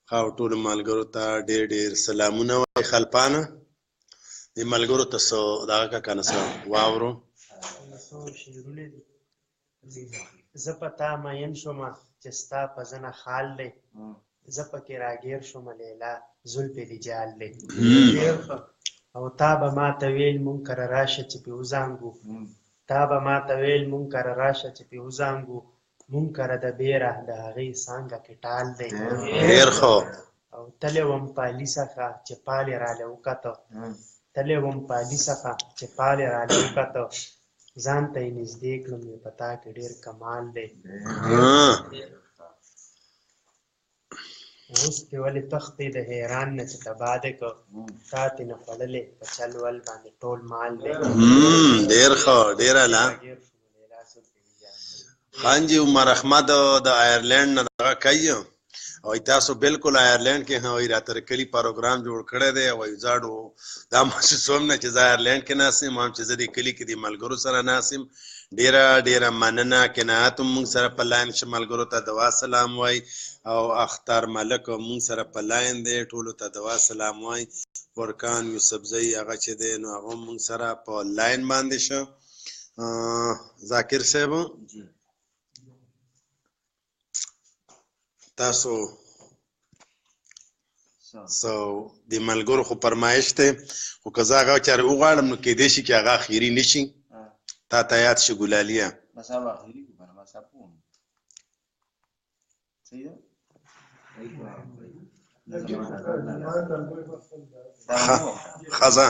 ښه ټولو ملګرو ته ډېر سلامونه وایي خلپانه دې ملګرو ته څه دغه که که نه څه واورو څو شعرونه دي زه په تا مین شومه چې ستا په زنه خال دی زه پکې راګیر شومه لیلا زلفې دې جال دی او تا به ما ته ویل مونږ کره راشه چې پې وزانګو تا به ما ته ویل مونږ کره راشه چې پې وزانګو مونږ کره د بیره د هغې څانګه کې ټال دی ډېر ښه او تللی وم پالي څخه چې پالې راله وکته تللی وم پالي څخه چې پالې راله وکته ځان ته یې نږدې کړم یې په تا کې ډېر کمال دی اوس دې ولې تښتې د حیران نه چې تباه دې که تا تې نه خوړلې په چل ول باندې ټول مال دی ډېر ښه ډېره لا خان جي عمر احمد د آیرلینډ نه دغه کوي او تاسو بالکل آیرلینډ کې هوای راته کلی پروګرام جوړ کړی دی او زاړو دا محسوس هم نه چې زه آیرلینډ کې ناسم هم چې زه دې کلي کې د ملګرو سره ناسم ډېره مننه قناعت هم موږ سره په لاین شه ملګرو ته دوا سلام وای او اختر ملک موږ سره په لاین دی ټولو ته دوا سلام وای برکان یوسفزی هغه چې دی نو هغه موږ سره په لاین باندې شه ذاکر صاحب تاسو د ملګرو خو فرمایش دی خو که زه هغه چارې وغواړم نو کیدای شي چې هغه اخري نه شي تا ته یاد شي ګلالیه بس هغه اخري کو کنه بس اپو صحیح ده خزا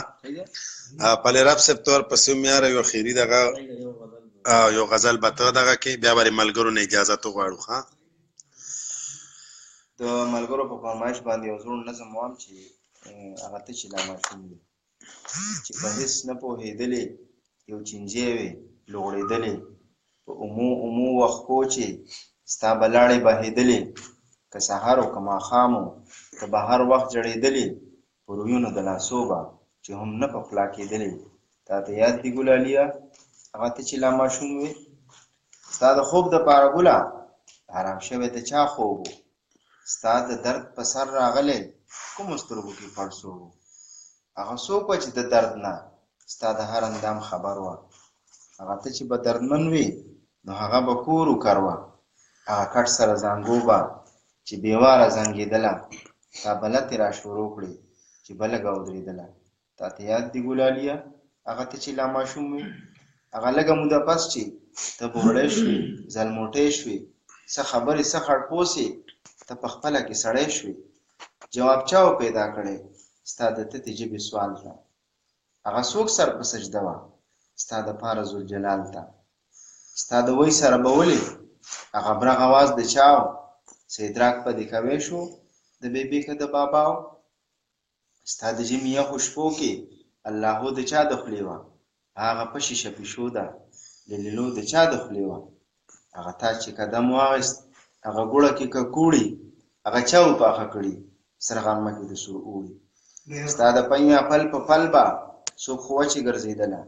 پلی رب سب طور پسیو میاره یو اخیری دغه یو غزل به ته دغه کې بیا به ملګرو نه اجازه تو غواړو ښه د ملګرو په فرمایش باندې یو زوړ نظم وام چې هغه ته چې لا ماشوم دی چې په هېڅ نه پوهېدلې یو چینجی وې لوغړېدلې په عمو وښکو چې ستا به لاړې بهېدلې که سهار و که ماښام و ته به هر وخت جړېدلې په رویونو د لاسو به چې هم نه په خوله کېدلې تا ته یاد دي ګلاليه هغه ته چې لا ماشوم وې ستا د خوب دپاره ګله حرام شوی د چا خوب و ستا د درد په سر راغلی کومو سترګو کې پړسو و هغه څوک وه چې د درد نه ستا د هر اندام خبر وه هغه ته چې به دردمن وي نو هغه به کور وکر وه هغه کټ سره زانګو به چې بېواره زنګېدله تا بلتې را شروع کړې چې بلګه ودرېدله تا ته یاد دي ګلالیه هغه ته چې لا ماشوم وي هغه لږه موده پس چې ته بوړی شوې زلموټی شوې څه خبرې څه خړپوسې ته په خپله کې سړی شوې جواب چاو پیدا کړی ستا د تتې ژبې سوال ته هغه څوک سر په سجده وه ستا دپاره ذوالجلال ته ستا د وی سره به ولې هغه برغ اواز د چا و څه ادراک په دې کوی شو د بیبي که د بابا و ستا د ژمي یخو شپو کې اللهو د چا د خولې وه هغه په شیشه پیشو ده لیلیلو د چا د خولې وه هغه تا چې قدم واخیست هغه ګوړه کې ککوړي هغه چا وپاخه کړي سرغرمه کې د سور اوړي ستا د پیا پل په پل به څوک خو وچې ګرځېدله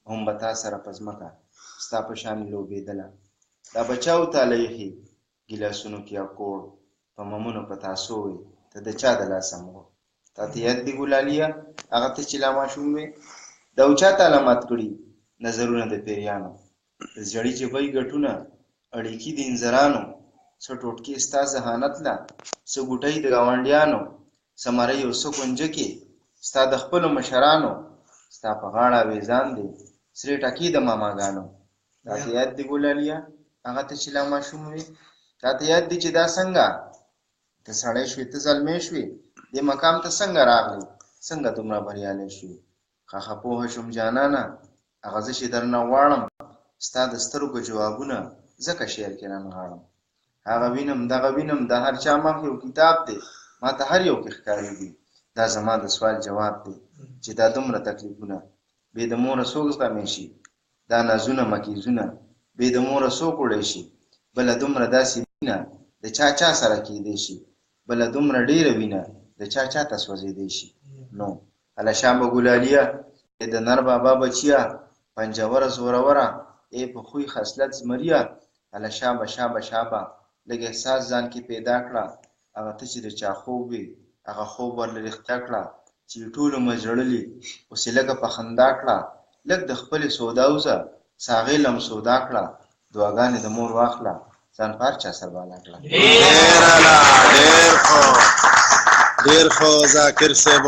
هم به تا سره په ځمکه ستا په شانې لوبېدله دا به چا وتاله ایښي ګیلاسونو کې اکوړ په ممونو په تاسو وې ته د چا د لاسه موړ تا ته یاد دي ګلالیه هغه ته چې لا ماشوم وې دا و چا ته علامت کړي نظرونه د پیریانو د زړې جبۍ ګټونه اړیکې د انځرانو څه ټوټکې ستا ذهانت له څه ګوټۍ د ګاونډیانو سمره یو څه کونجه کې ستا د خپلو مشرانو ستا په غاړه اویزان دی سرې ټکي د ماماګانو تا ته یاد دی ګلاليه هغه ته چې لا ماشوم وي تا ته یاد دی چې دا څنګه ته سړی شوې ته زلمی شوې دې مقام ته څنګه راغلی څنګه دومره بریالی شوې خاخه پوهه شوم جانانه هغه زه چې درنه غواړم ستا د سترګو جوابونه ځکه شعر کې رانغاړم هغه وینم دغه وینم د هر چا مخ یو کتاب دی ما ته هر یو کې ښکارېږي دا زما د سوال جواب دی چې دا دومره تکلیفونه بې د موره څوک زغمی شي دا نازونه مکیزونه بې د موره څوک وړی شي بله دومره داسې وینه د چا چا سره کیدی شي بله دومره ډېره وینه د چا چا ته سوځېدی شي نو هلشان به ګلالیه ای د نر بابا بچیه پنجوره زوروره ای په خوی خصلت زمریه هلشابه شابه شابه لږ احساس ځان کې پیدا کړه هغه ته چې د چا خوب وي هغه خوب ورله رښتیا کړه چې ټولو مه ژړلي اوس یې لږه په خندا کړه لږ د خپلې سودا وځه ساغې لم سودا کړه دعاګانې د مور واخله ځان په هر چا سرباله کړه ډېر ښه ذاکر صاحب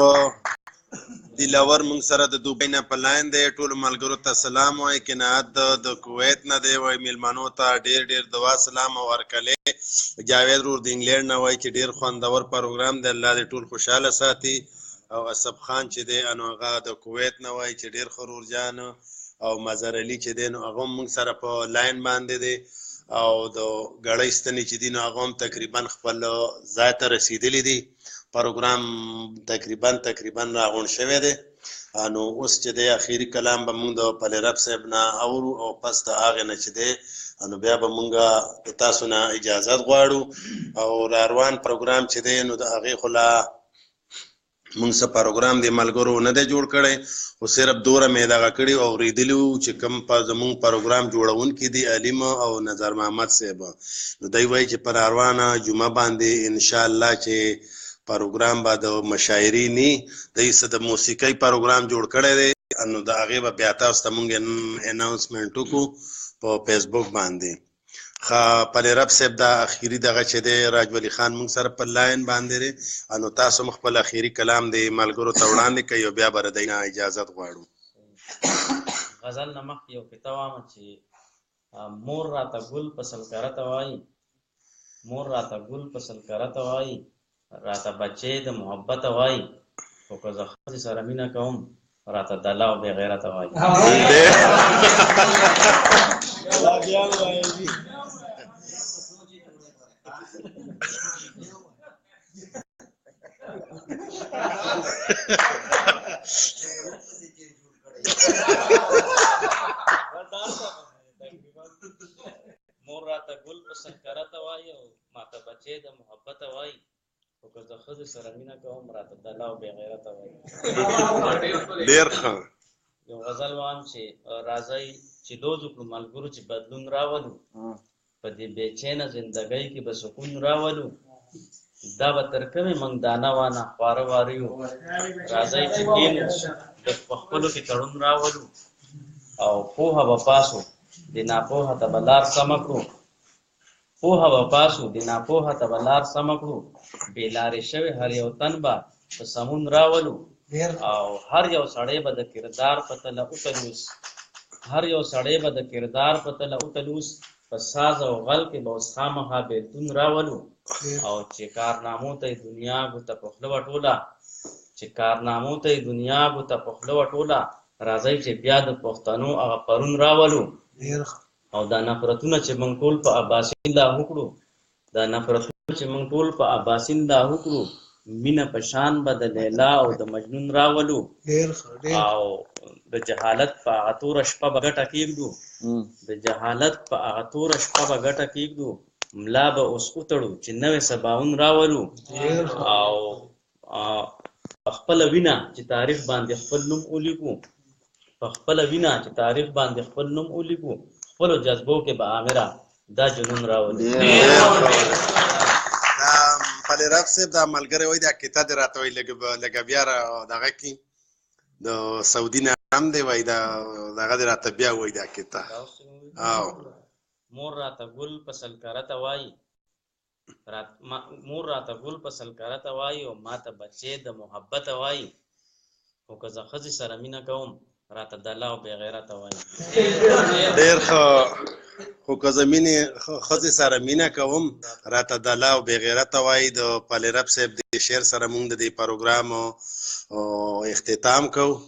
دلاور موږ سره د دوبۍ نه په لاین دی ټولو ملګرو ته سلام وایي قناعت د کویت نه دی وایي میلمنو ته ډېر ډېر دعا سلام او هرکلی جاوید رور د انګلینډ نه وایي چې ډېر خوندور پروګرام دی الله دې ټول خوشحاله ساتي او اسب خان چې دی نو هغه د کویت نه وایي چې ډېر ښه رور جان او مظهر علي چې دی نو هغه هم موږ سره په لاین باندې دی او د ګړۍ ستنې چې دي نو هغه هم تقریبا خپل ځای ته رسېدلي دي پروګرام تقریبا راغونډ شوی دی نو اوس چې دی اخیری کلام به موږ د پلرب صاحب نه اورو او پس د هغې نه چې دی نو بیا به موږ د تاسو نه اجازت غواړو او را روان پروګرام چې دی نو د هغې خو لا موږ څه پروګرام د ملګرو نه دی جوړ کړی خو صرف دوره مې دغه کړي او اورېدلي وو چې کوم زموږ پروګرام جوړونکي دي علیم او نظر محمد صاحب نو دی وایي چې پر روانه جمعه باندې انشاءالله چې پروګرام به د مشاعرې نی د څه د موسیقۍ پروګرام جوړ کړی دی نو د هغې به بیا تاسو ته موږ اناونسمنټ وکړو په فیسبوک باندې ښه پلرب صاحب دا اخیري دغه چې دی راج ولی خان موږ سره په لاین باندې دی نو تاسو هم خپل اخیري کلام د ملګرو ته وړاندې کوئ او بیا به د دوی نه اجازت غواړو غزل نه مخکې یو کتاب وایم چې مور راته ګل په سلکره ته وایي مور راته ګل په سلکره ته وایي راته بچې د محبت وایي خو که زه ښځې سره مینه کوم راته دله او بې غیرته وایي مور راته ګل په سلکره ته وایي او ماته بچې د محبت وایي خو که زه ښځې سره مینه کوم راته دله او بې غیرته وایي ډېر ښه یو غزل وایم چې راځئ چې لوز وکړو ملګرو چې بدلون راولو په دې بېچینه زندګۍ کې به سکون راولو دا به تر کومې موږ دانه وانه خواره واره یو راځئ چې کینو د پخپلو کې تړون راولو او پوهه به پاسو د ناپوهه ته به لار سمه کړو پوهه به پاسو د ناپوهه ته به لار سمه کړو بې لارې شوی هر یو تن به په سمون راولو او هر یو سړی به د کردار په تله اوتلوس هر یو سړی به د کردار په تله اوتلوس په ساز او غل کې به اوس خامخا بېلتون راولو او چې کارنامو ته یې دنیا ګوته په خوله وټوله چې کارنامو ته یې دنیا ګوته په خوله وټوله راځئ چې بیا د پښتنو هغه پرون راولو او دا نفرتونه چې موږ ټول په اباسین لاهو کړو دا نفرتونه چې موږ ټول په اباسین لاهو کړو مینه په شان به د لیلا او د مجنون راولو او د جهالت په هغه توره شپه به ګټه کېږدو د جهالت په هغه توره شپه به ګټه کېږدو ملا به اوس وتړو چې نوې سباون راولو او خپله وینه چې تاریخ باندې خپل نوم ولیکو په خپله وینه چې تاریخ باندې خپل نوم ولیکو خپلو جذبو کې به عامره دا جنون راولو پلرب صاحب دا ملګری وایي دا کیته دې راته وایي لږه بیا دغه کې د سعودي نه هم دی وایي دغه دې راته بیا وایي دا کیته مور راته ګل په سلکره ته وایي مور راته ګل په سلکارته وایي او ما ته بچې د محبته وایي، خو که زه ښځې سره مینه کوم راته دله او بې غیرته وایي. ډېر ښه. خو که زه ښځې سره مینه کوم راته دله او بې غیرته وایي. د پالرب صاحب د شعر سره موږ د دې پروګرام اختتام کوو.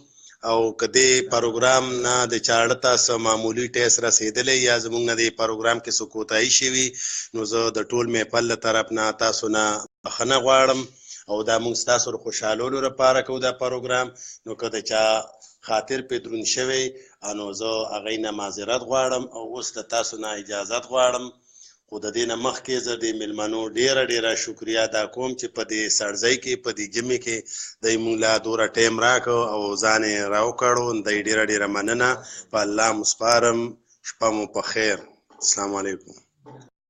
او که دې پروګرام نه د چاړه ته څه معمولي ټیس رسېدلی یا زموږ نه دې پروګرام کې څه کوتاهي شوي، نو زه د ټول محفل له طرف نه تاسو نه بخښنه غواړم او دا موږ ستاسو د خوشحالولو لپاره کوو دا پروګرام. نو که د چا خاطر پې دروند شوی نو زه هغې نه معذرت غواړم او اوس د تاسو نه اجازت غواړم. خو د دې نه مخکې زه د مېلمنو ډېره شکریه ادا کوم چې په دې سړځئ کې په دې ژمي کې دی موږ له دوره ټایم راکړ او ځان یې راوکړو. دی ډېره مننه. په الله مو سپارم. شپه مو په خیر. السلام علیکم.